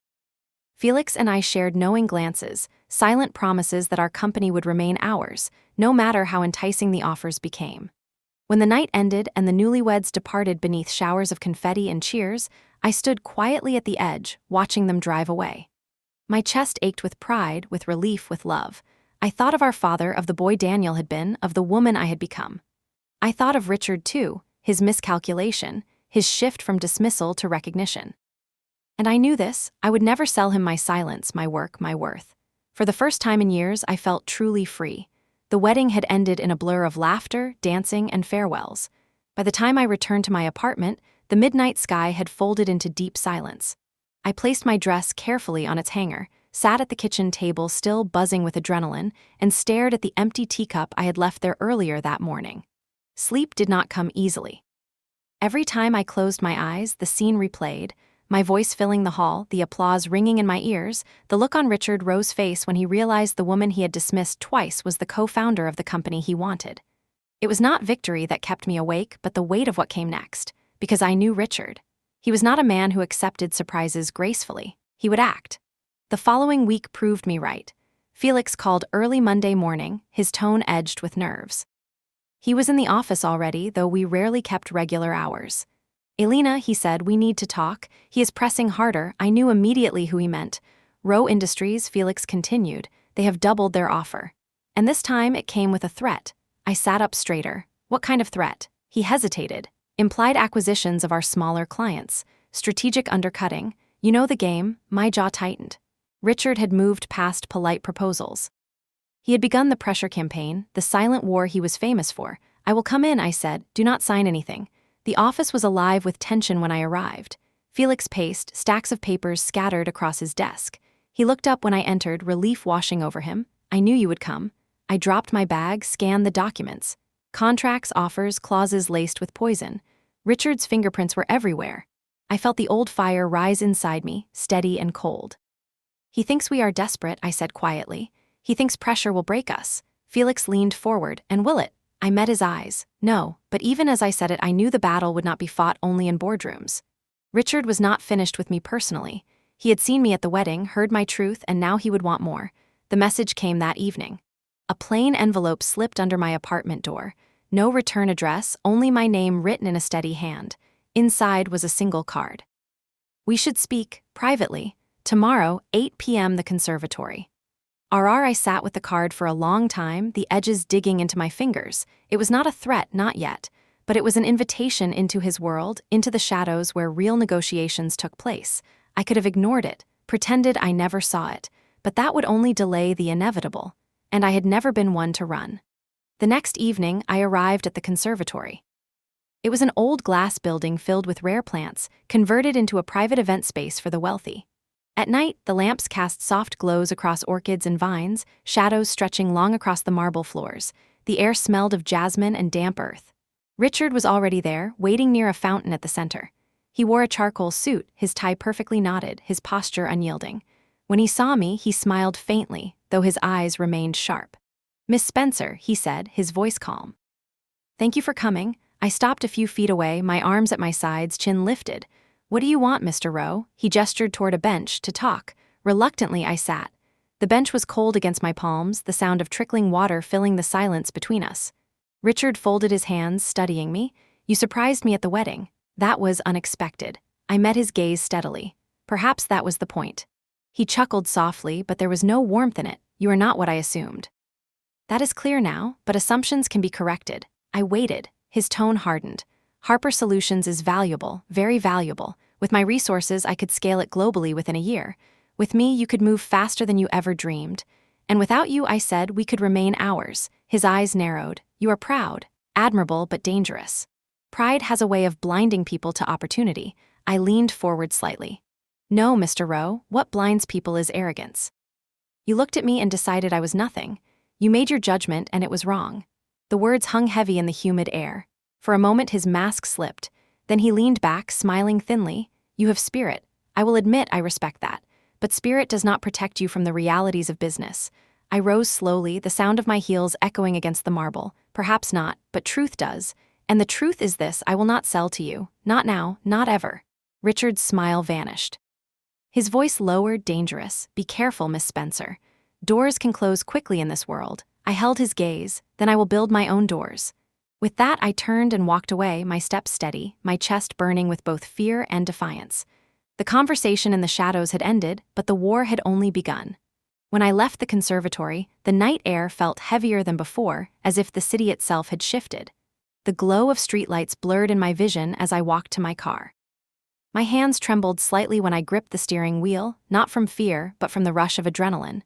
Felix and I shared knowing glances, silent promises that our company would remain ours, no matter how enticing the offers became. When the night ended and the newlyweds departed beneath showers of confetti and cheers, I stood quietly at the edge, watching them drive away. My chest ached with pride, with relief, with love. I thought of our father, of the boy Daniel had been, of the woman I had become. I thought of Richard, too, his miscalculation, his shift from dismissal to recognition. And I knew this, I would never sell him my silence, my work, my worth. For the first time in years, I felt truly free. The wedding had ended in a blur of laughter, dancing, and farewells. By the time I returned to my apartment, the midnight sky had folded into deep silence. I placed my dress carefully on its hanger, sat at the kitchen table still buzzing with adrenaline, and stared at the empty teacup I had left there earlier that morning. Sleep did not come easily. Every time I closed my eyes, the scene replayed, my voice filling the hall, the applause ringing in my ears, the look on Richard Rowe's face when he realized the woman he had dismissed twice was the co-founder of the company he wanted. It was not victory that kept me awake, but the weight of what came next, because I knew Richard. He was not a man who accepted surprises gracefully. He would act. The following week proved me right. Felix called early Monday morning, his tone edged with nerves. He was in the office already, though we rarely kept regular hours. "Elena," he said, "we need to talk. He is pressing harder." I knew immediately who he meant. "Rowe Industries," Felix continued. "They have doubled their offer." And this time it came with a threat. I sat up straighter. What kind of threat? He hesitated. Implied acquisitions of our smaller clients. Strategic undercutting. You know the game. My jaw tightened. Richard had moved past polite proposals. He had begun the pressure campaign, the silent war he was famous for. "I will come in," I said. "Do not sign anything." The office was alive with tension when I arrived. Felix paced, stacks of papers scattered across his desk. He looked up when I entered, relief washing over him. "I knew you would come." I dropped my bag, scanned the documents. Contracts, offers, clauses laced with poison. Richard's fingerprints were everywhere. I felt the old fire rise inside me, steady and cold. "He thinks we are desperate," I said quietly. "He thinks pressure will break us." Felix leaned forward. "And will it?" I met his eyes. No, but even as I said it, I knew the battle would not be fought only in boardrooms. Richard was not finished with me personally. He had seen me at the wedding, heard my truth, and now he would want more. The message came that evening. A plain envelope slipped under my apartment door. No return address, only my name written in a steady hand. Inside was a single card. "We should speak, privately. Tomorrow, 8 p.m. the conservatory." I sat with the card for a long time, the edges digging into my fingers. It was not a threat, not yet, but it was an invitation into his world, into the shadows where real negotiations took place. I could have ignored it, pretended I never saw it, but that would only delay the inevitable, and I had never been one to run. The next evening, I arrived at the conservatory. It was an old glass building filled with rare plants, converted into a private event space for the wealthy. At night, the lamps cast soft glows across orchids and vines, shadows stretching long across the marble floors. The air smelled of jasmine and damp earth. Richard was already there, waiting near a fountain at the center. He wore a charcoal suit, his tie perfectly knotted, his posture unyielding. When he saw me, he smiled faintly, though his eyes remained sharp. "Miss Spencer," he said, his voice calm. "Thank you for coming." I stopped a few feet away, my arms at my sides, chin lifted. "What do you want, Mr. Rowe?" He gestured toward a bench to talk. Reluctantly, I sat. The bench was cold against my palms, the sound of trickling water filling the silence between us. Richard folded his hands, studying me. "You surprised me at the wedding." That was unexpected. I met his gaze steadily. Perhaps that was the point. He chuckled softly, but there was no warmth in it. "You are not what I assumed." That is clear now, but assumptions can be corrected. I waited. His tone hardened. Harper Solutions is valuable, very valuable. With my resources, I could scale it globally within a year. With me, you could move faster than you ever dreamed. And without you, I said, we could remain ours. His eyes narrowed. You are proud, admirable, but dangerous. Pride has a way of blinding people to opportunity. I leaned forward slightly. No, Mr. Rowe, what blinds people is arrogance. You looked at me and decided I was nothing. You made your judgment and it was wrong. The words hung heavy in the humid air. For a moment his mask slipped. Then he leaned back, smiling thinly. You have spirit. I will admit I respect that. But spirit does not protect you from the realities of business. I rose slowly, the sound of my heels echoing against the marble. Perhaps not, but truth does. And the truth is this: I will not sell to you. Not now, not ever. Richard's smile vanished. His voice lowered, dangerous. Be careful, Miss Spencer. Doors can close quickly in this world. I held his gaze. Then I will build my own doors. With that, I turned and walked away, my steps steady, my chest burning with both fear and defiance. The conversation in the shadows had ended, but the war had only begun. When I left the conservatory, the night air felt heavier than before, as if the city itself had shifted. The glow of streetlights blurred in my vision as I walked to my car. My hands trembled slightly when I gripped the steering wheel, not from fear, but from the rush of adrenaline.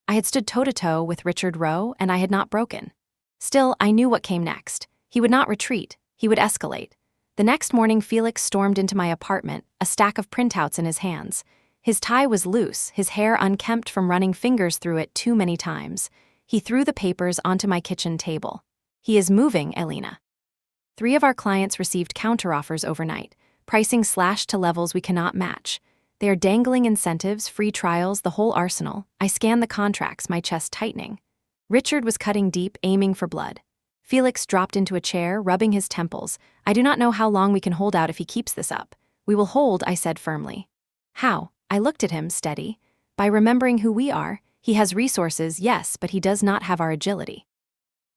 I had stood toe-to-toe with Richard Rowe, and I had not broken. Still, I knew what came next. He would not retreat. He would escalate. The next morning, Felix stormed into my apartment, a stack of printouts in his hands. His tie was loose, his hair unkempt from running fingers through it too many times. He threw the papers onto my kitchen table. He is moving, Elena. 3 of our clients received counteroffers overnight, pricing slashed to levels we cannot match. They are dangling incentives, free trials, the whole arsenal. I scanned the contracts, my chest tightening. Richard was cutting deep, aiming for blood. Felix dropped into a chair, rubbing his temples. I do not know how long we can hold out if he keeps this up. We will hold, I said firmly. How? I looked at him, steady. By remembering who we are. He has resources, yes, but he does not have our agility.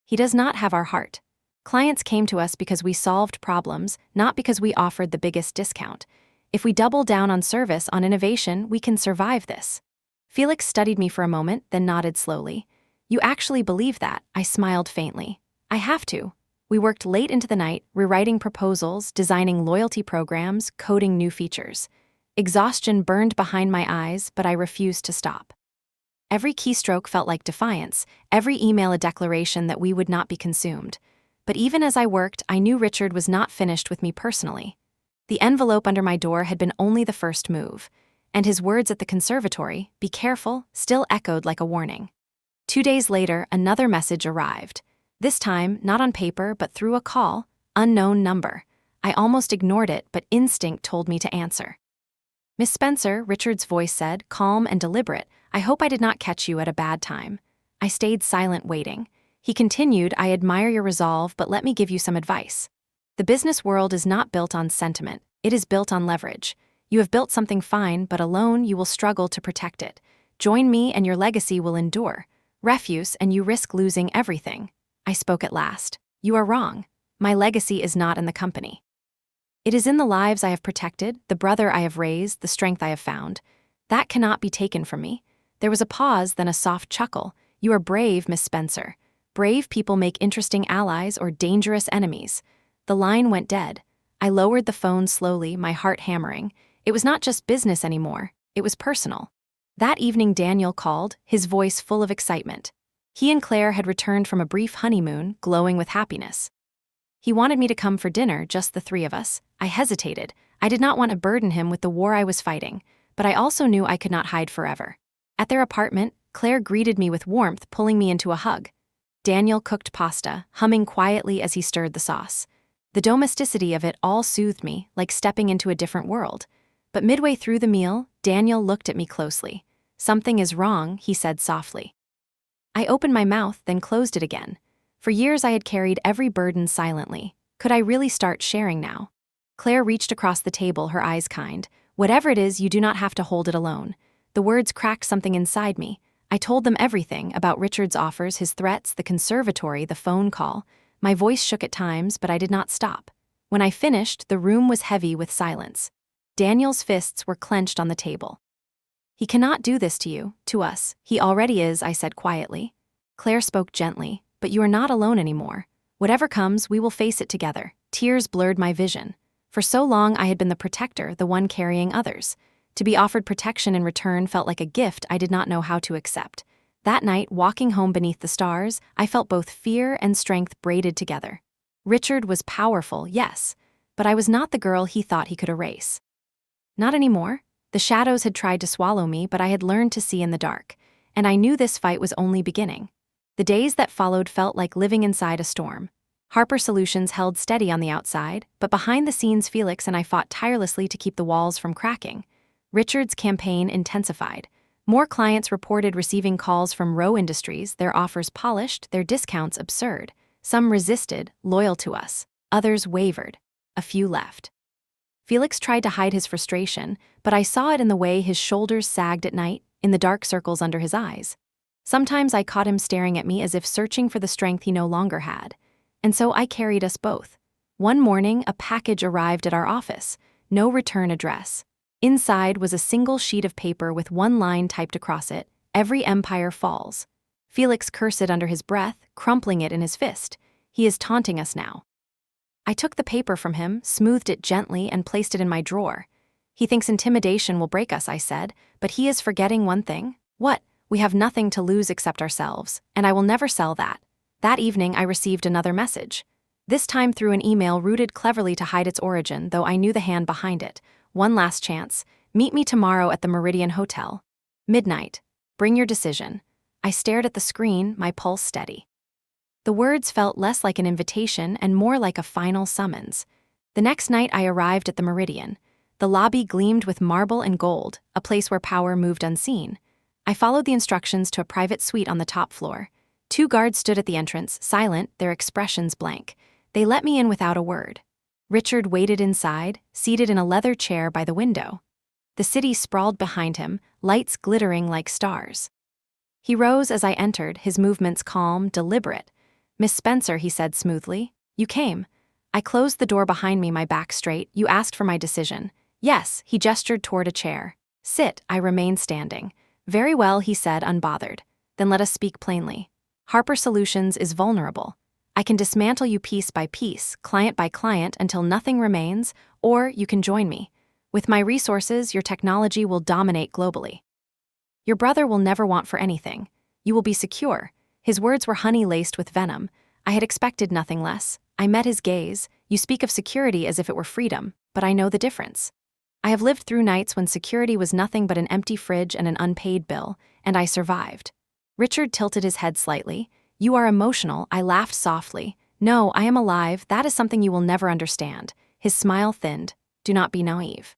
He does not have our heart. Clients came to us because we solved problems, not because we offered the biggest discount. If we double down on service, on innovation, we can survive this. Felix studied me for a moment, then nodded slowly. You actually believe that? I smiled faintly. I have to. We worked late into the night, rewriting proposals, designing loyalty programs, coding new features. Exhaustion burned behind my eyes, but I refused to stop. Every keystroke felt like defiance, every email a declaration that we would not be consumed. But even as I worked, I knew Richard was not finished with me personally. The envelope under my door had been only the first move, and his words at the conservatory, "Be careful," still echoed like a warning. 2 days later, another message arrived. This time, not on paper, but through a call, unknown number. I almost ignored it, but instinct told me to answer. Miss Spencer, Richard's voice said, calm and deliberate, I hope I did not catch you at a bad time. I stayed silent, waiting. He continued, I admire your resolve, but let me give you some advice. The business world is not built on sentiment. It is built on leverage. You have built something fine, but alone you will struggle to protect it. Join me and your legacy will endure. Refuse and you risk losing everything. I spoke at last. You are wrong. My legacy is not in the company. It is in the lives I have protected, the brother I have raised, the strength I have found. That cannot be taken from me. There was a pause, then a soft chuckle. You are brave, Miss Spencer. Brave people make interesting allies or dangerous enemies. The line went dead. I lowered the phone slowly, my heart hammering. It was not just business anymore. It was personal. That evening Daniel called, his voice full of excitement. He and Claire had returned from a brief honeymoon, glowing with happiness. He wanted me to come for dinner, just the 3 of us. I hesitated. I did not want to burden him with the war I was fighting, but I also knew I could not hide forever. At their apartment, Claire greeted me with warmth, pulling me into a hug. Daniel cooked pasta, humming quietly as he stirred the sauce. The domesticity of it all soothed me, like stepping into a different world. But midway through the meal, Daniel looked at me closely. Something is wrong, he said softly. I opened my mouth, then closed it again. For years I had carried every burden silently. Could I really start sharing now? Claire reached across the table, her eyes kind. Whatever it is, you do not have to hold it alone. The words cracked something inside me. I told them everything, about Richard's offers, his threats, the conservatory, the phone call. My voice shook at times, but I did not stop. When I finished, the room was heavy with silence. Daniel's fists were clenched on the table. He cannot do this to you, to us. He already is, I said quietly. Claire spoke gently, but you are not alone anymore. Whatever comes, we will face it together. Tears blurred my vision. For so long I had been the protector, the one carrying others. To be offered protection in return felt like a gift I did not know how to accept. That night, walking home beneath the stars, I felt both fear and strength braided together. Richard was powerful, yes, but I was not the girl he thought he could erase. Not anymore. The shadows had tried to swallow me, but I had learned to see in the dark, and I knew this fight was only beginning. The days that followed felt like living inside a storm. Harper Solutions held steady on the outside, but behind the scenes Felix and I fought tirelessly to keep the walls from cracking. Richard's campaign intensified. More clients reported receiving calls from Rowe Industries, their offers polished, their discounts absurd. Some resisted, loyal to us. Others wavered. A few left. Felix tried to hide his frustration, but I saw it in the way his shoulders sagged at night, in the dark circles under his eyes. Sometimes I caught him staring at me as if searching for the strength he no longer had. And so I carried us both. One morning, a package arrived at our office. No return address. Inside was a single sheet of paper with one line typed across it: "Every empire falls." Felix cursed it under his breath, crumpling it in his fist. He is taunting us now. I took the paper from him, smoothed it gently, and placed it in my drawer. He thinks intimidation will break us, I said, but he is forgetting one thing. What? We have nothing to lose except ourselves, and I will never sell that. That evening, I received another message. This time through an email rooted cleverly to hide its origin, though I knew the hand behind it. One last chance. Meet me tomorrow at the Meridian Hotel. Midnight. Bring your decision. I stared at the screen, my pulse steady. The words felt less like an invitation and more like a final summons. The next night I arrived at the Meridian. The lobby gleamed with marble and gold, a place where power moved unseen. I followed the instructions to a private suite on the top floor. 2 guards stood at the entrance, silent, their expressions blank. They let me in without a word. Richard waited inside, seated in a leather chair by the window. The city sprawled behind him, lights glittering like stars. He rose as I entered, his movements calm, deliberate. "Miss Spencer," he said smoothly, "you came." I closed the door behind me, my back straight. "You asked for my decision." "Yes," he gestured toward a chair. "Sit." I remained standing. "Very well," he said, unbothered. "Then let us speak plainly. Harper Solutions is vulnerable. I can dismantle you piece by piece, client by client, until nothing remains, or you can join me. With my resources, your technology will dominate globally. Your brother will never want for anything. You will be secure." His words were honey laced with venom. I had expected nothing less. I met his gaze. "You speak of security as if it were freedom, but I know the difference. I have lived through nights when security was nothing but an empty fridge and an unpaid bill, and I survived." Richard tilted his head slightly. "You are emotional." I laughed softly. "No, I am alive. That is something you will never understand." His smile thinned. "Do not be naive.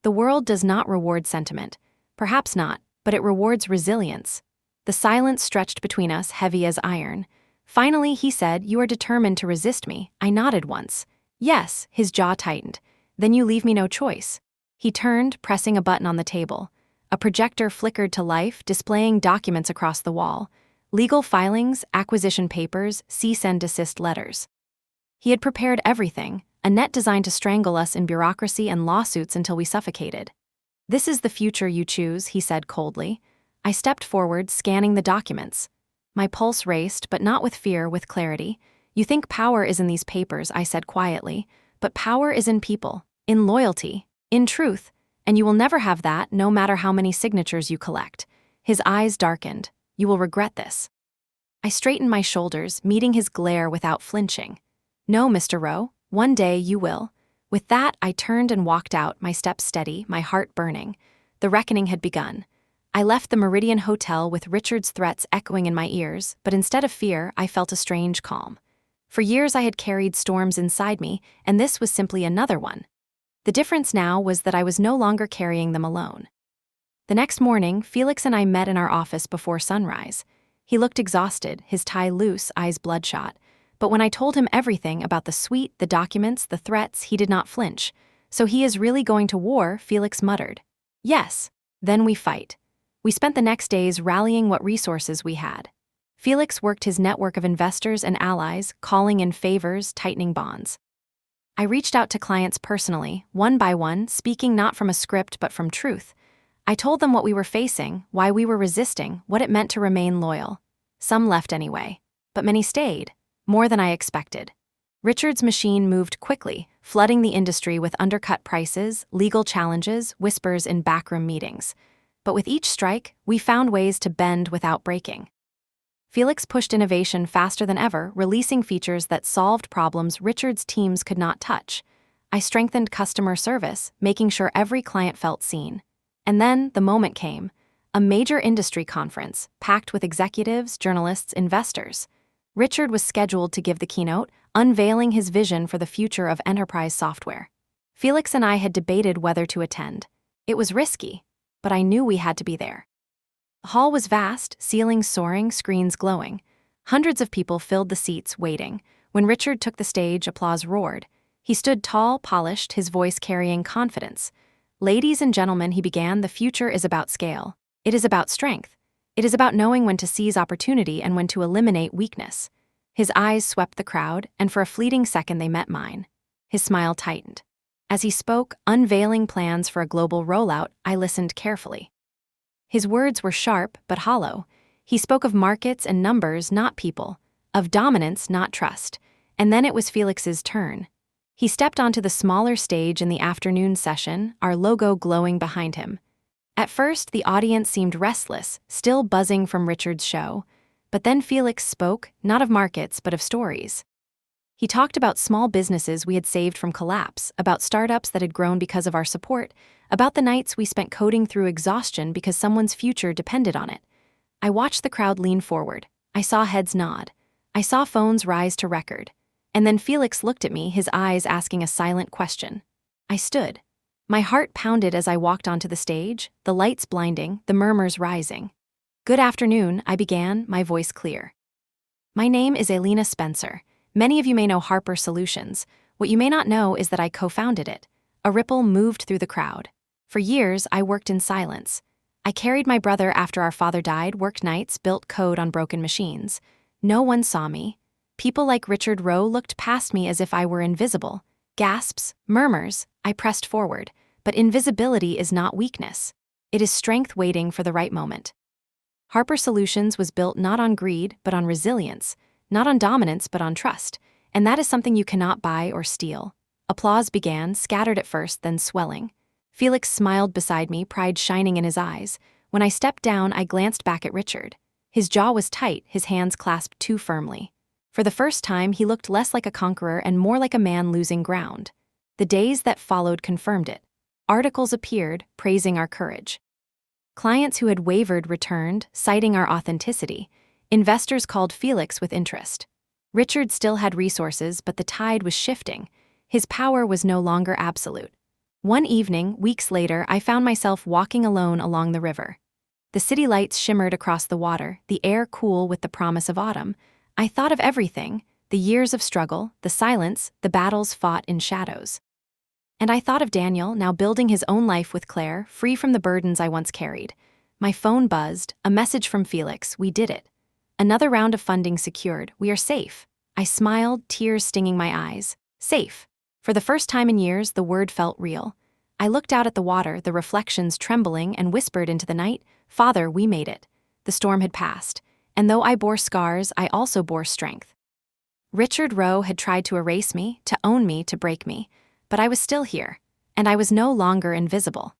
The world does not reward sentiment. Perhaps not, but it rewards resilience." The silence stretched between us, heavy as iron. Finally, he said, "You are determined to resist me." I nodded once. "Yes." His jaw tightened. "Then you leave me no choice." He turned, pressing a button on the table. A projector flickered to life, displaying documents across the wall. Legal filings, acquisition papers, cease and desist letters. He had prepared everything, a net designed to strangle us in bureaucracy and lawsuits until we suffocated. "This is the future you choose," he said coldly. I stepped forward, scanning the documents. My pulse raced, but not with fear, with clarity. "You think power is in these papers," I said quietly, "but power is in people, in loyalty, in truth, and you will never have that, no matter how many signatures you collect." His eyes darkened. "You will regret this." I straightened my shoulders, meeting his glare without flinching. "No, Mr. Rowe, one day you will." With that, I turned and walked out, my steps steady, my heart burning. The reckoning had begun. I left the Meridian Hotel with Richard's threats echoing in my ears, but instead of fear, I felt a strange calm. For years I had carried storms inside me, and this was simply another one. The difference now was that I was no longer carrying them alone. The next morning, Felix and I met in our office before sunrise. He looked exhausted, his tie loose, eyes bloodshot. But when I told him everything about the suite, the documents, the threats, he did not flinch. "So he is really going to war," Felix muttered. "Yes. Then we fight." We spent the next days rallying what resources we had. Felix worked his network of investors and allies, calling in favors, tightening bonds. I reached out to clients personally, one by one, speaking not from a script but from truth. I told them what we were facing, why we were resisting, what it meant to remain loyal. Some left anyway, but many stayed, more than I expected. Richard's machine moved quickly, flooding the industry with undercut prices, legal challenges, whispers in backroom meetings. But with each strike, we found ways to bend without breaking. Felix pushed innovation faster than ever, releasing features that solved problems Richard's teams could not touch. I strengthened customer service, making sure every client felt seen. And then the moment came, a major industry conference, packed with executives, journalists, investors. Richard was scheduled to give the keynote, unveiling his vision for the future of enterprise software. Felix and I had debated whether to attend. It was risky, but I knew we had to be there. The hall was vast, ceilings soaring, screens glowing. Hundreds of people filled the seats, waiting. When Richard took the stage, applause roared. He stood tall, polished, his voice carrying confidence. "Ladies and gentlemen," he began, "the future is about scale. It is about strength. It is about knowing when to seize opportunity and when to eliminate weakness." His eyes swept the crowd, and for a fleeting second they met mine. His smile tightened. As he spoke, unveiling plans for a global rollout, I listened carefully. His words were sharp but hollow. He spoke of markets and numbers, not people, of dominance, not trust. And then it was Felix's turn. He stepped onto the smaller stage in the afternoon session, our logo glowing behind him. At first, the audience seemed restless, still buzzing from Richard's show. But then Felix spoke, not of markets, but of stories. He talked about small businesses we had saved from collapse, about startups that had grown because of our support, about the nights we spent coding through exhaustion because someone's future depended on it. I watched the crowd lean forward. I saw heads nod. I saw phones rise to record. And then Felix looked at me, his eyes asking a silent question. I stood. My heart pounded as I walked onto the stage, the lights blinding, the murmurs rising. "Good afternoon," I began, my voice clear. "My name is Elena Spencer. Many of you may know Harper Solutions. What you may not know is that I co-founded it." A ripple moved through the crowd. For years, I worked in silence. I carried my brother after our father died, worked nights, built code on broken machines. No one saw me. People like Richard Rowe looked past me as if I were invisible. Gasps, murmurs, I pressed forward. But invisibility is not weakness. It is strength waiting for the right moment. Harper Solutions was built not on greed, but on resilience, not on dominance, but on trust, and that is something you cannot buy or steal. Applause began, scattered at first, then swelling. Felix smiled beside me, pride shining in his eyes. When I stepped down, I glanced back at Richard. His jaw was tight, his hands clasped too firmly. For the first time, he looked less like a conqueror and more like a man losing ground. The days that followed confirmed it. Articles appeared, praising our courage. Clients who had wavered returned, citing our authenticity. Investors called Felix with interest. Richard still had resources, but the tide was shifting. His power was no longer absolute. One evening, weeks later, I found myself walking alone along the river. The city lights shimmered across the water, the air cool with the promise of autumn. I thought of everything, the years of struggle, the silence, the battles fought in shadows. And I thought of Daniel, now building his own life with Claire, free from the burdens I once carried. My phone buzzed, a message from Felix, we did it. Another round of funding secured, we are safe. I smiled, tears stinging my eyes. Safe. For the first time in years, the word felt real. I looked out at the water, the reflections trembling, and whispered into the night, "Father, we made it." The storm had passed, and though I bore scars, I also bore strength. Richard Rowe had tried to erase me, to own me, to break me, but I was still here, and I was no longer invisible.